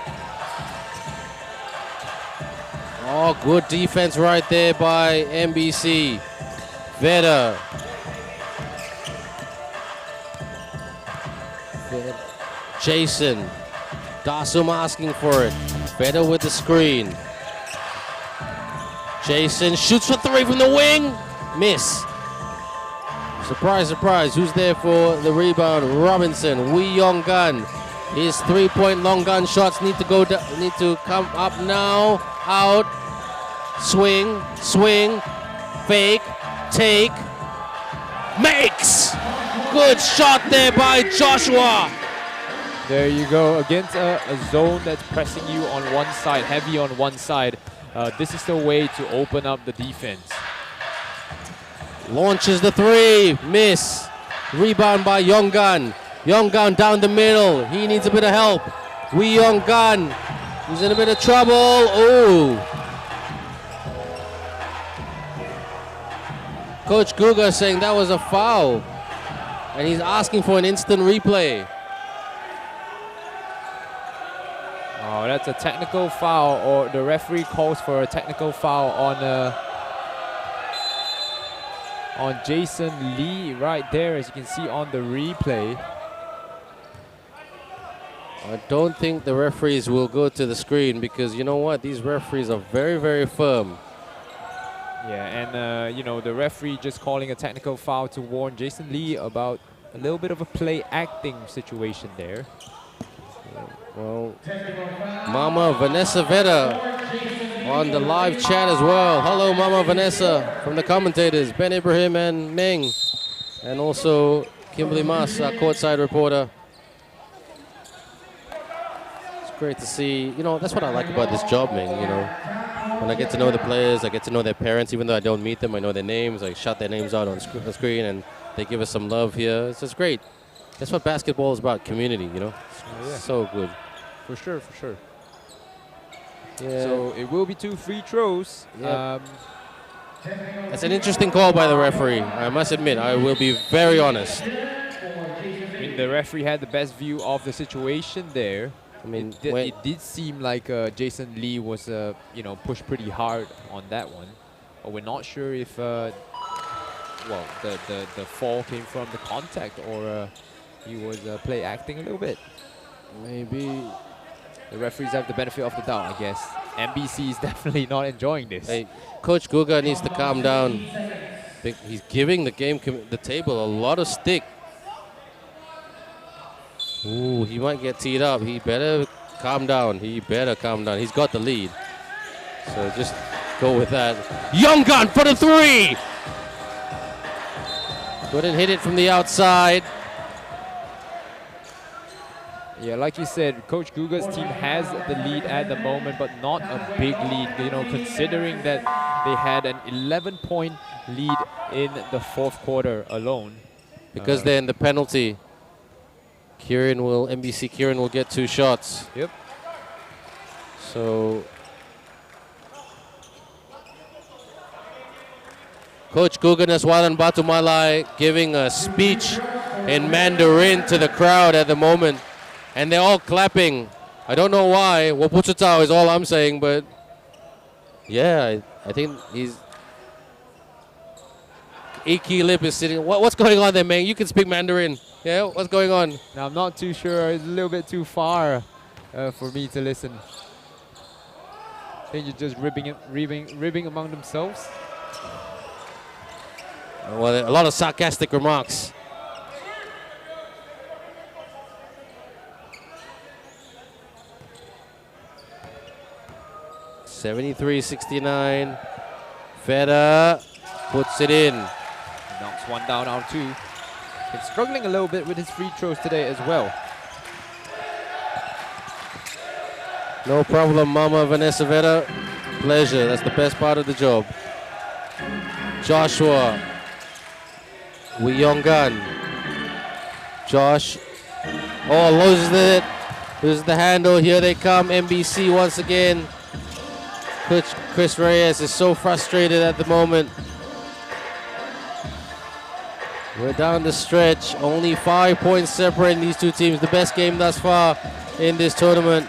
Oh, good defense right there by MBC. Vedder. Jason. Dasum asking for it. Vedder with the screen. Jason shoots for three from the wing. Miss. Surprise, surprise. Who's there for the rebound? Robinson. Wee Yong Gun. His three-point long gun shots need to go. Need to come up now. Out. Swing. Swing. Fake. Take. Makes. Good shot there by Joshua. There you go. Against a zone that's pressing you on one side, heavy on one side. This is the way to open up the defense. Launches the three. Miss. Rebound by Yonggan. Yonggan down the middle. He needs a bit of help. Wee Yonggan. He's in a bit of trouble. Oh. Coach Guga saying that was a foul. And he's asking for an instant replay. Oh, that's a technical foul, or the referee calls for a technical foul on Jason Lee right there, as you can see on the replay. I don't think the referees will go to the screen because you know what? These referees are very, very firm. Yeah, and you know, the referee just calling a technical foul to warn Jason Lee about a little bit of a play acting situation there. Well, Mama Vanessa Vedder on the live chat as well. Hello, Mama Vanessa, from the commentators, Ben Ibrahim and Meng, and also Kimberly Mas, our courtside reporter. It's great to see, you know, that's what I like about this job, Meng, you know. When I get to know the players, I get to know their parents, even though I don't meet them, I know their names, I shout their names out on the screen, and they give us some love here. It's just great. That's what basketball is about, community, you know. Yeah. So good. For sure, for sure. Yeah. So it will be 2 free throws. Yep. That's an interesting call by the referee. I must admit, I will be very honest. I mean, the referee had the best view of the situation there. I mean, it did seem like Jason Lee was, you know, pushed pretty hard on that one. But we're not sure if, well, the fall came from the contact or he was play acting a little bit. Maybe. The referees have the benefit of the doubt, I guess. MBC is definitely not enjoying this. Hey, Coach Guga needs to calm down. He's giving the the table a lot of stick. Ooh, he might get teed up. He better calm down. He better calm down. He's got the lead. So just go with that. Young Gun for the three. Couldn't hit it from the outside. Yeah, like you said, Coach Guga's team has the lead at the moment, but not a big lead, you know, considering that they had an 11-point lead in the fourth quarter alone. Because they're in the penalty, MBC Kirin will get 2 shots. Yep. So Coach Guga Naswaran Batumalai giving a speech in Mandarin to the crowd at the moment. And they're all clapping. I don't know why. Wapututao is all I'm saying, but yeah, I think he's... Iki Lip is sitting... What's going on there, man? You can speak Mandarin. Yeah, what's going on? Now, I'm not too sure. It's a little bit too far for me to listen. I think you're just ribbing among themselves. Well, a lot of sarcastic remarks. (73-69). Vedder puts it in. Knocks one down, out 2. Been struggling a little bit with his free throws today as well. No problem, Mama Vanessa Vera. Pleasure. That's the best part of the job. Joshua. Wiyongan. Josh. Oh, loses it. Loses the handle. Here they come. MBC once again. Chris Reyes is so frustrated at the moment. We're down the stretch. Only 5 points separating these two teams. The best game thus far in this tournament.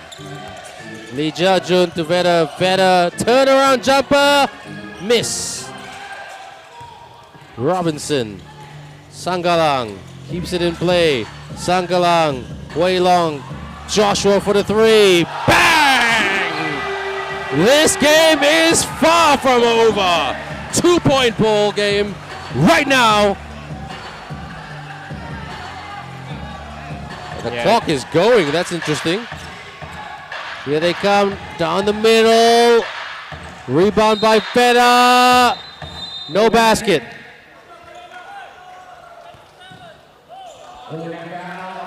Lee Jia-jun to Veda. Veda, turnaround jumper. Miss. Robinson. Sangalang keeps it in play. Sangalang. Wei Long. Joshua for the three. Bang! This game is far from over. 2-point ball game right now. The clock is going. That's interesting. Here they come down the middle. Rebound by Feta. No basket.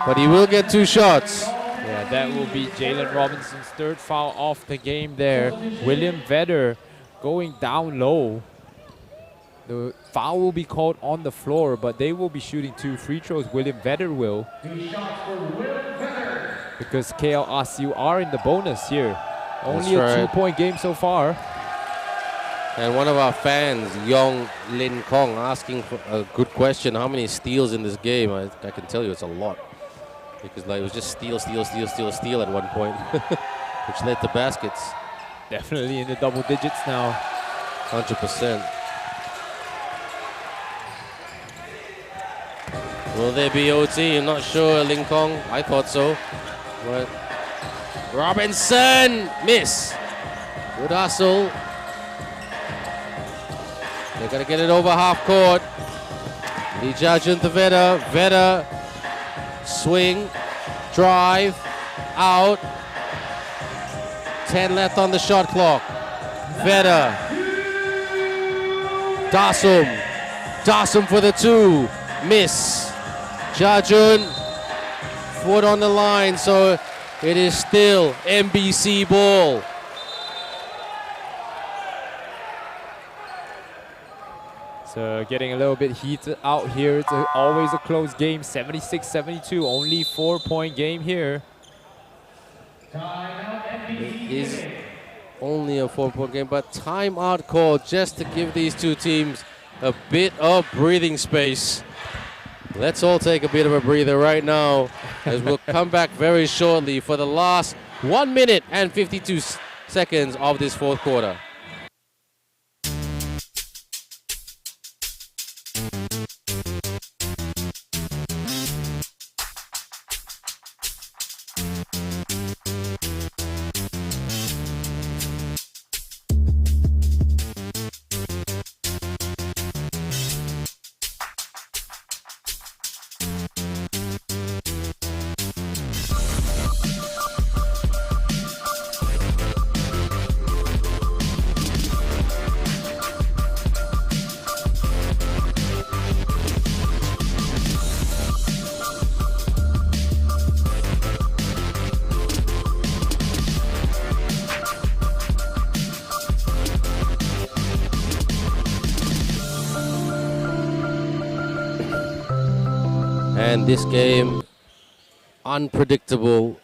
But he will get 2 shots. Yeah, that will be Jalen Robinson's 3rd foul off the game there. William Vedder going down low. The foul will be called on the floor, but they will be shooting 2 free throws. William Vedder will. Because KL Aseel are in the bonus here. Only That's a right. 2-point game so far. And one of our fans, Yong Lin Kong, asking for a good question. How many steals in this game? I can tell you it's a lot. Because like, it was just steal at one point. Which led to baskets. Definitely in the double digits now. 100%. Will there be OT? I'm not sure, Ling Kong. I thought so. But Robinson! Miss. Good hustle. They're going to get it over half court. Lee Jia-jun to Veda. Veda. Swing. Drive. Out. 10 left on the shot clock. Veda. Dasum. Dasum for the 2. Miss. Jia-jun. Foot on the line, so it is still MBC ball. So getting a little bit heated out here. It's always a close game, 76-72. Only 4-point game here. It is only a 4-point game, but timeout call just to give these two teams a bit of breathing space. Let's all take a bit of a breather right now as we'll come back very shortly for the last 1 minute and 52 seconds of this 4th quarter. And this game, unpredictable,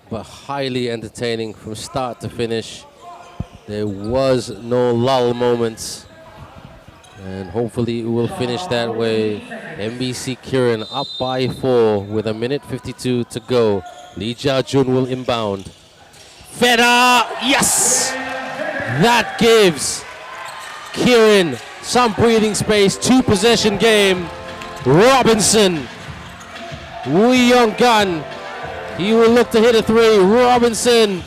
but highly entertaining from start to finish. There was no lull moments. And hopefully it will finish that way. MBC Kirin up by 4 with 1:52 to go. Lee Jia-jun will inbound. Feda, yes! That gives Kirin some breathing space. 2-possession game. Robinson. Wee Young-gun. He will look to hit a 3. Robinson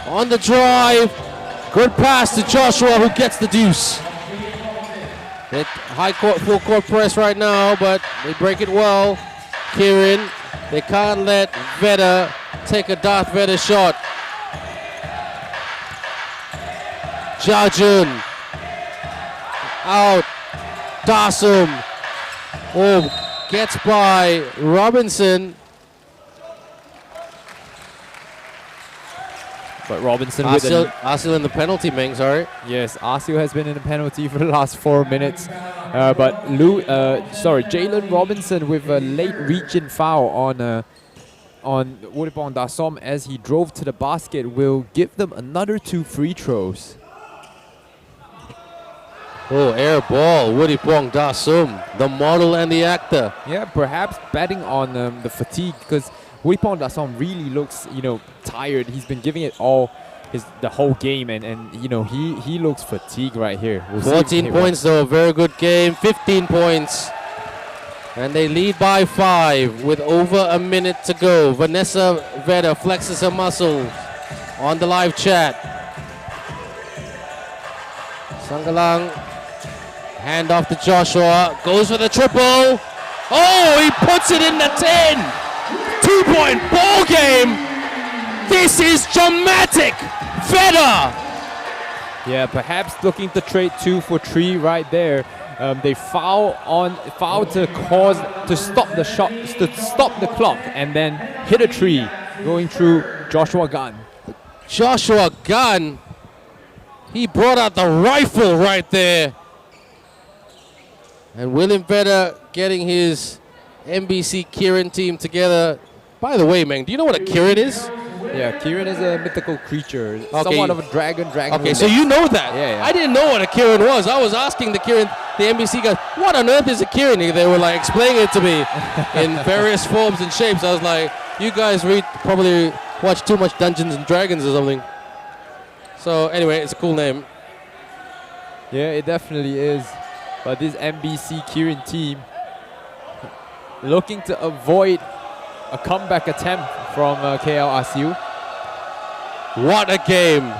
on the drive. Good pass to Joshua, who gets the deuce. High court, full court press right now, but they break it well. Kirin, they can't let Veda take a Darth Vader shot. Jia-jun out. Dasum. Oh, gets by Robinson. But Robinson with Aseel in the penalty, Meng, sorry. yes, Aseel has been in a penalty for the last 4 minutes. But Jalen Robinson with a late reach-in foul on Wuripong Dasom as he drove to the basket will give them another 2 free throws. Oh, air ball, Wuripong Dasum, the model and the actor. Yeah, perhaps betting on the fatigue because Wuripong Dasom really looks, tired. He's been giving it all the whole game and he looks fatigued right here. We'll 14 points though, very good game, 15 points. And they lead by 5 with over a minute to go. Vanessa Vedder flexes her muscles on the live chat. Sanggalang, hand off to Joshua, goes for the triple. Oh, he puts it in the 10. 2-point ball game. This is dramatic. Vedder. Yeah, perhaps looking to trade 2 for 3 right there. They foul to stop the shot, to stop the clock, and then hit a 3 going through Joshua Gunn. Joshua Gunn, he brought out the rifle right there. And William Vedder getting his MBC Kirin team together. By the way, Meng, do you know what a Kirin is? Yeah, Kirin is a mythical creature, somewhat of a dragon. Okay, so you know that. Yeah. I didn't know what a Kirin was. I was asking the MBC guys, what on earth is a Kirin? They were like explaining it to me in various forms and shapes. I was like, you guys probably watch too much Dungeons and Dragons or something. So anyway, it's a cool name. Yeah, it definitely is. But this MBC Kirin team looking to avoid a comeback attempt from KL Aseel. What a game.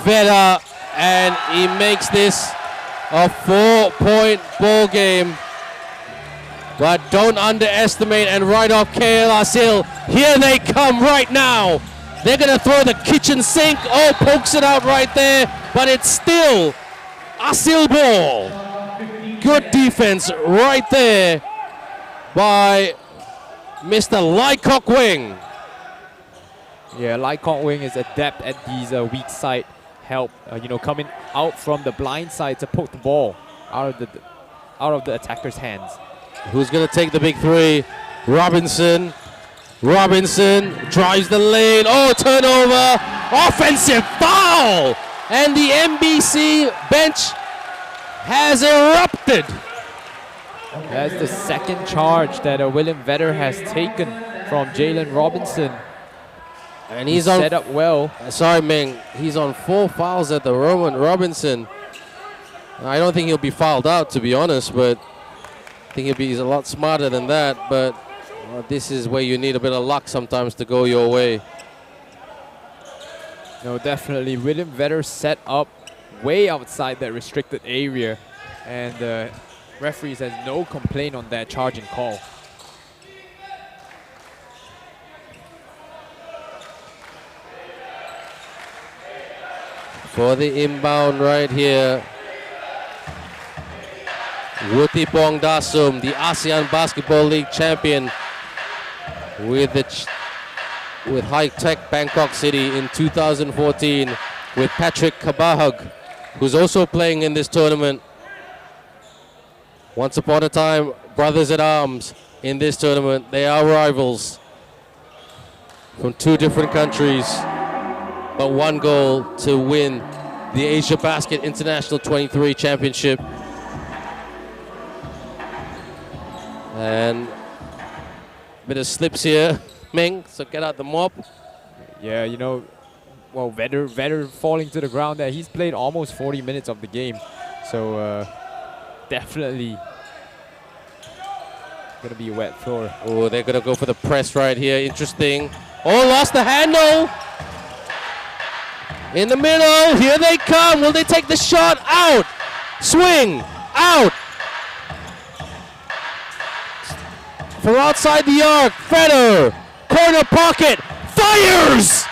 Vedder, and he makes this a 4-point ball game. But don't underestimate and write off KL Aseel. Here they come right now. They're going to throw the kitchen sink. Oh, pokes it out right there. But it's still Aseel ball. Good defense right there by Mr. Lai Kok Wing. Yeah, Lai Kok Wing is adept at these weak side help. Coming out from the blind side to poke the ball out of the attacker's hands. Who's going to take the big 3? Robinson. Robinson drives the lane. Oh, turnover. Offensive foul. And the MBC bench has erupted. That's the second charge that William Vedder has taken from Jalen Robinson. And he's on set up well. Sorry, Meng. He's on 4 fouls at the Robinson. I don't think he'll be fouled out, to be honest, but I think he's a lot smarter than that. But this is where you need a bit of luck sometimes to go your way. No, definitely. William Vedder set up way outside that restricted area, and the referees has no complaint on that charging call. For the inbound right here, Wuripong Dasum, the ASEAN Basketball League champion with High Tech Bangkok City in 2014, with Patrick Kabahag, who's also playing in this tournament. Once upon a time, brothers at arms in this tournament. They are rivals from 2 different countries, but one goal to win the AsiaBasket International 23 Championship. And a bit of slips here, Meng, so get out the mop. Yeah, well, Vedder falling to the ground there. He's played almost 40 minutes of the game, so definitely gonna be a wet floor. Oh, they're gonna go for the press right here. Interesting. Oh, lost the handle. In the middle, here they come. Will they take the shot? Out. Swing. Out. From outside the arc, Vedder. Corner pocket. Fires.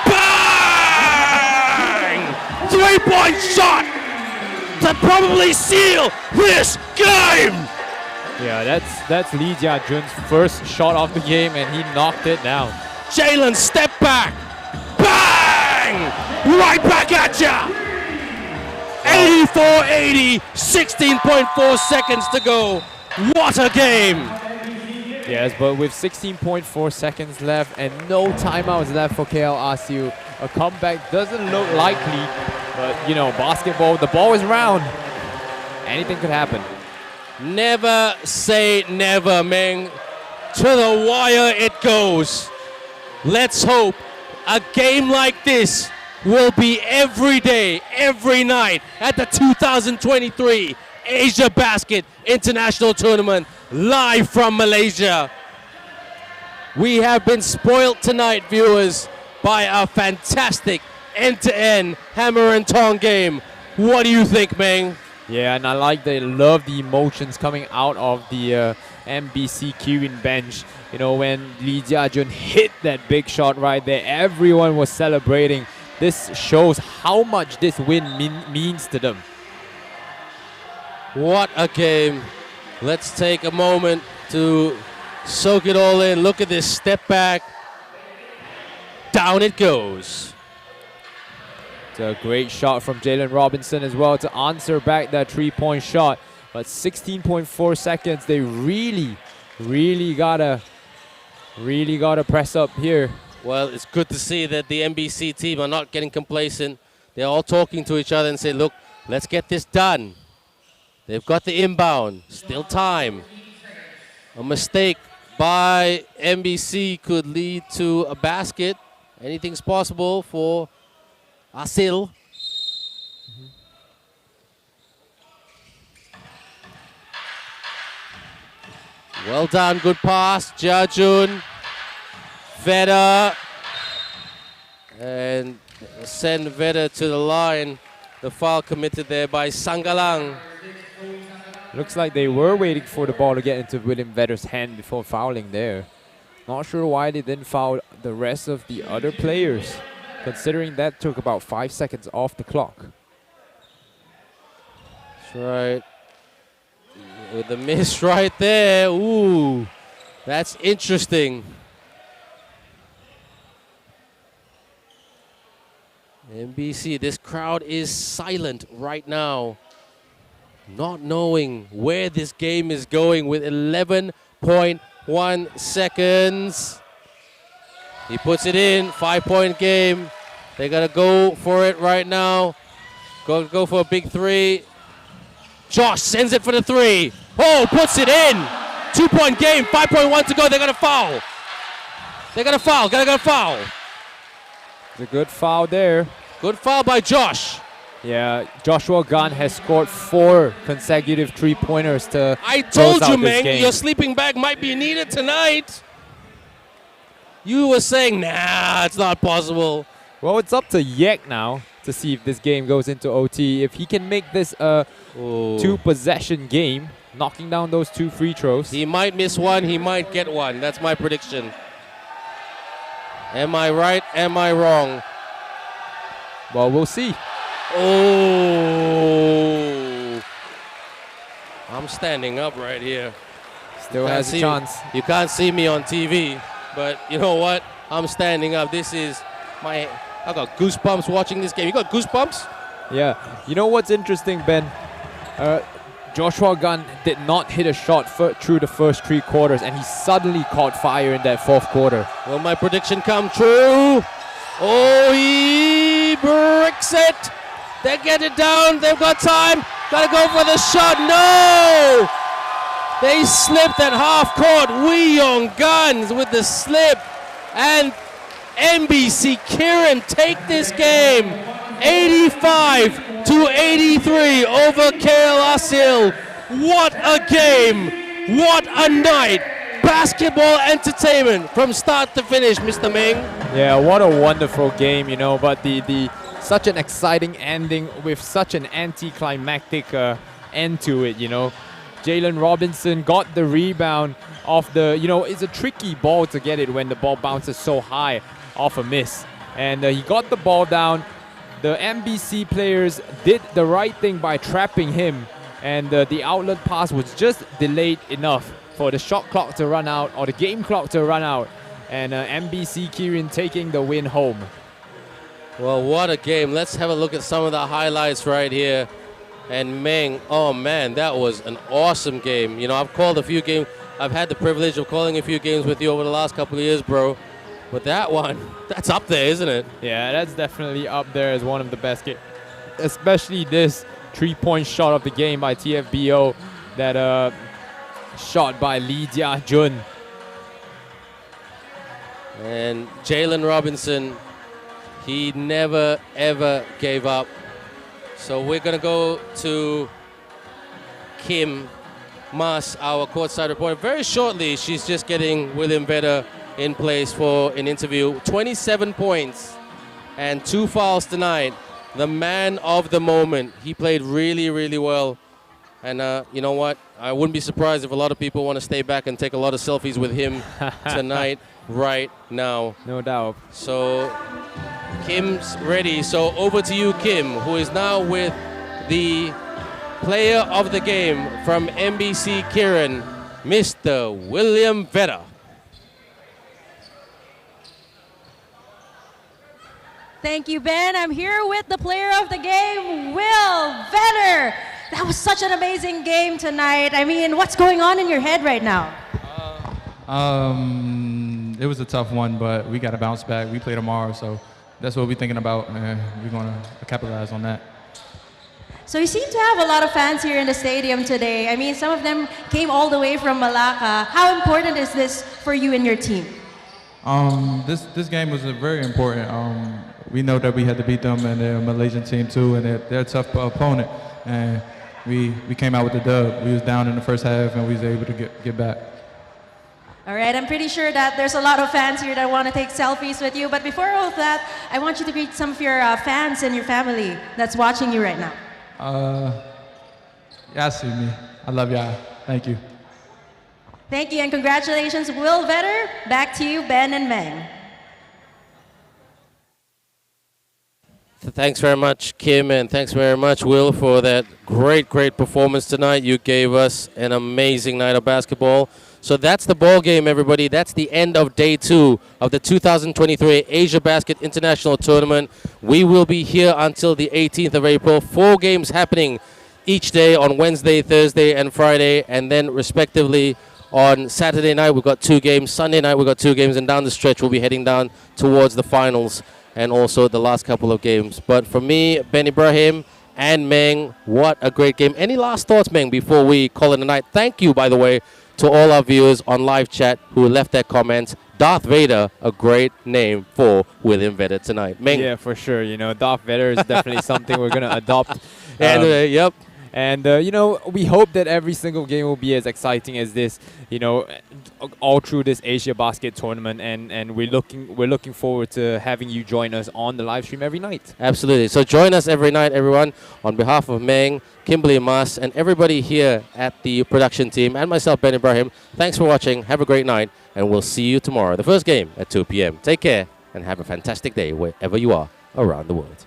Bang! 3-point shot to probably seal this game. Yeah, that's Lee Jia-jun's first shot of the game, and he knocked it down. Jalen, step back. Bang! right back at ya. 84-80, 16.4 seconds to go. What a game. Yes, but with 16.4 seconds left and no timeouts left for KL Aseel, a comeback doesn't look likely. But, you know, basketball, the ball is round. Anything could happen. Never say never, Meng. To the wire it goes. Let's hope a game like this will be every day, every night at the 2023 AsiaBasket International Tournament live from Malaysia. We have been spoiled tonight, viewers, by a fantastic end-to-end hammer and tong game. What do you think, Meng? Yeah, and I love the emotions coming out of the MBC Kirin bench. You know, when Lee Jiajun hit that big shot right there, everyone was celebrating. This shows how much this win means to them. What a game. Let's take a moment to soak it all in. Look at this step back. Down it goes. It's a great shot from Jalen Robinson as well to answer back that three-point shot. But 16.4 seconds, they really gotta press up here. Well, it's good to see that the MBC team are not getting complacent. They're all talking to each other and say, look, let's get this done. They've got the inbound, still time. A mistake by MBC could lead to a basket. Anything's possible for Aseel. Well done, good pass, Jiajun. Veda. And send Veda to the line. The foul committed there by Sanggalang. Looks like they were waiting for the ball to get into William Vedder's hand before fouling there. Not sure why they didn't foul the rest of the other players, considering that took about 5 seconds off the clock. That's right. With the miss right there. Ooh, that's interesting. MBC, this crowd is silent right now, not knowing where this game is going with 11.1 seconds. He puts it in, 5-point game. They gotta go for it right now. Go for a big three. Josh sends it for the three. Oh, puts it in. 2-point game, 5.1 to go. They're gonna foul. They're gonna foul, gotta foul. It's a good foul there. Good foul by Josh. Yeah, Joshua Gunn has scored 4 consecutive three-pointers to I close told out you, this Meng, game. your sleeping bag might be needed tonight. You were saying, nah, it's not possible. Well, it's up to Yek now to see if this game goes into OT. If he can make this a 2-possession game, knocking down those 2 free throws. He might miss one, he might get one. That's my prediction. Am I right? Am I wrong? Well, we'll see. Oh. I'm standing up right here. Still has a chance. You can't see me on TV, but you know what? I'm standing up. This is I got goosebumps watching this game. You got goosebumps? Yeah. You know what's interesting, Ben? Joshua Gunn did not hit a shot through the first 3 quarters, and he suddenly caught fire in that 4th quarter. Will my prediction come true? Oh, he bricks it. They get it down. They've got time. Gotta go for the shot. No! They slipped at half court. Wee Yong Guns with the slip. And MBC Kirin take this game 85-83 over KL Aseel. What a game. What a night. Basketball entertainment from start to finish, Mr. Meng. Yeah, what a wonderful game, you know, but the such an exciting ending with such an anticlimactic end to it, you know. Jalen Robinson got the rebound off the, you know, it's a tricky ball to get it when the ball bounces so high off a miss. And he got the ball down. The MBC players did the right thing by trapping him, and the outlet pass was just delayed enough for the shot clock to run out, or the game clock to run out, and MBC Kirin taking the win home. Well, what a game. Let's have a look at some of the highlights right here. And Meng, oh man, that was an awesome game. You know, I've called a few games. I've had the privilege of calling a few games with you over the last couple of years, bro. But that one, that's up there, isn't it? Yeah, that's definitely up there as one of the best games. Especially this 3-point shot of the game by TFBO, that shot by Lee Jia-jun. And Jalen Robinson, he never, ever gave up. So we're going to go to Kim Mas, our courtside reporter. Very shortly, she's just getting William Vedder in place for an interview. 27 points and 2 fouls tonight. The man of the moment. He played really, really well. And you know what? I wouldn't be surprised if a lot of people want to stay back and take a lot of selfies with him tonight, right now. No doubt. So Kim's ready. So over to you, Kim, who is now with the player of the game from MBC Kirin, Mr. William Vedder. Thank you, Ben. I'm here with the player of the game, Will Vedder. That was such an amazing game tonight. I mean, what's going on in your head right now? It was a tough one, but we got to bounce back. We play tomorrow, so that's what we're thinking about, and we're going to capitalize on that. So you seem to have a lot of fans here in the stadium today. I mean, some of them came all the way from Malacca. How important is this for you and your team? This game was very important. We know that we had to beat them, and they're a Malaysian team too, and they're a tough opponent. And we came out with the dub. We was down in the first half, and we was able to get back. All right, I'm pretty sure that there's a lot of fans here that want to take selfies with you. But before all of that, I want you to greet some of your fans and your family that's watching you right now. Y'all see me. I love y'all. Thank you. Thank you, and congratulations, Will Vedder. Back to you, Ben and Meng. Thanks very much, Kim, and thanks very much, Will, for that great performance tonight. You gave us an amazing night of basketball. So that's the ball game, everybody. That's the end of day 2 of the 2023 AsiaBasket International Tournament. We will be here until the 18th of April. 4 games happening each day on Wednesday, Thursday, and Friday, and then respectively on Saturday night we've got 2 games. Sunday night we've got 2 games, and down the stretch we'll be heading down towards the finals and also the last couple of games. But for me, Ben Ibrahim and Meng, what a great game. Any last thoughts, Meng, before we call it a night? Thank you, by the way, to all our viewers on live chat who left their comments. Darth Vader, a great name for William Vedder tonight. Meng. Yeah, for sure. You know, Darth Vader is definitely something we're going to adopt. Yep. And, you know, we hope that every single game will be as exciting as this, you know, all through this AsiaBasket tournament. And we're looking forward to having you join us on the live stream every night. Absolutely. So join us every night, everyone. On behalf of Meng, Kimberly Mas, and everybody here at the production team, and myself, Ben Ibrahim, thanks for watching. Have a great night, and we'll see you tomorrow. The first game at 2 p.m. Take care, and have a fantastic day wherever you are around the world.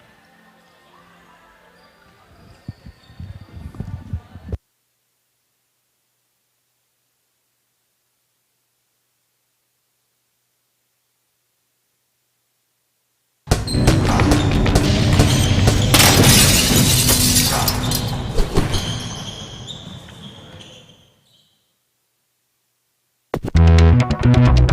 Thank you.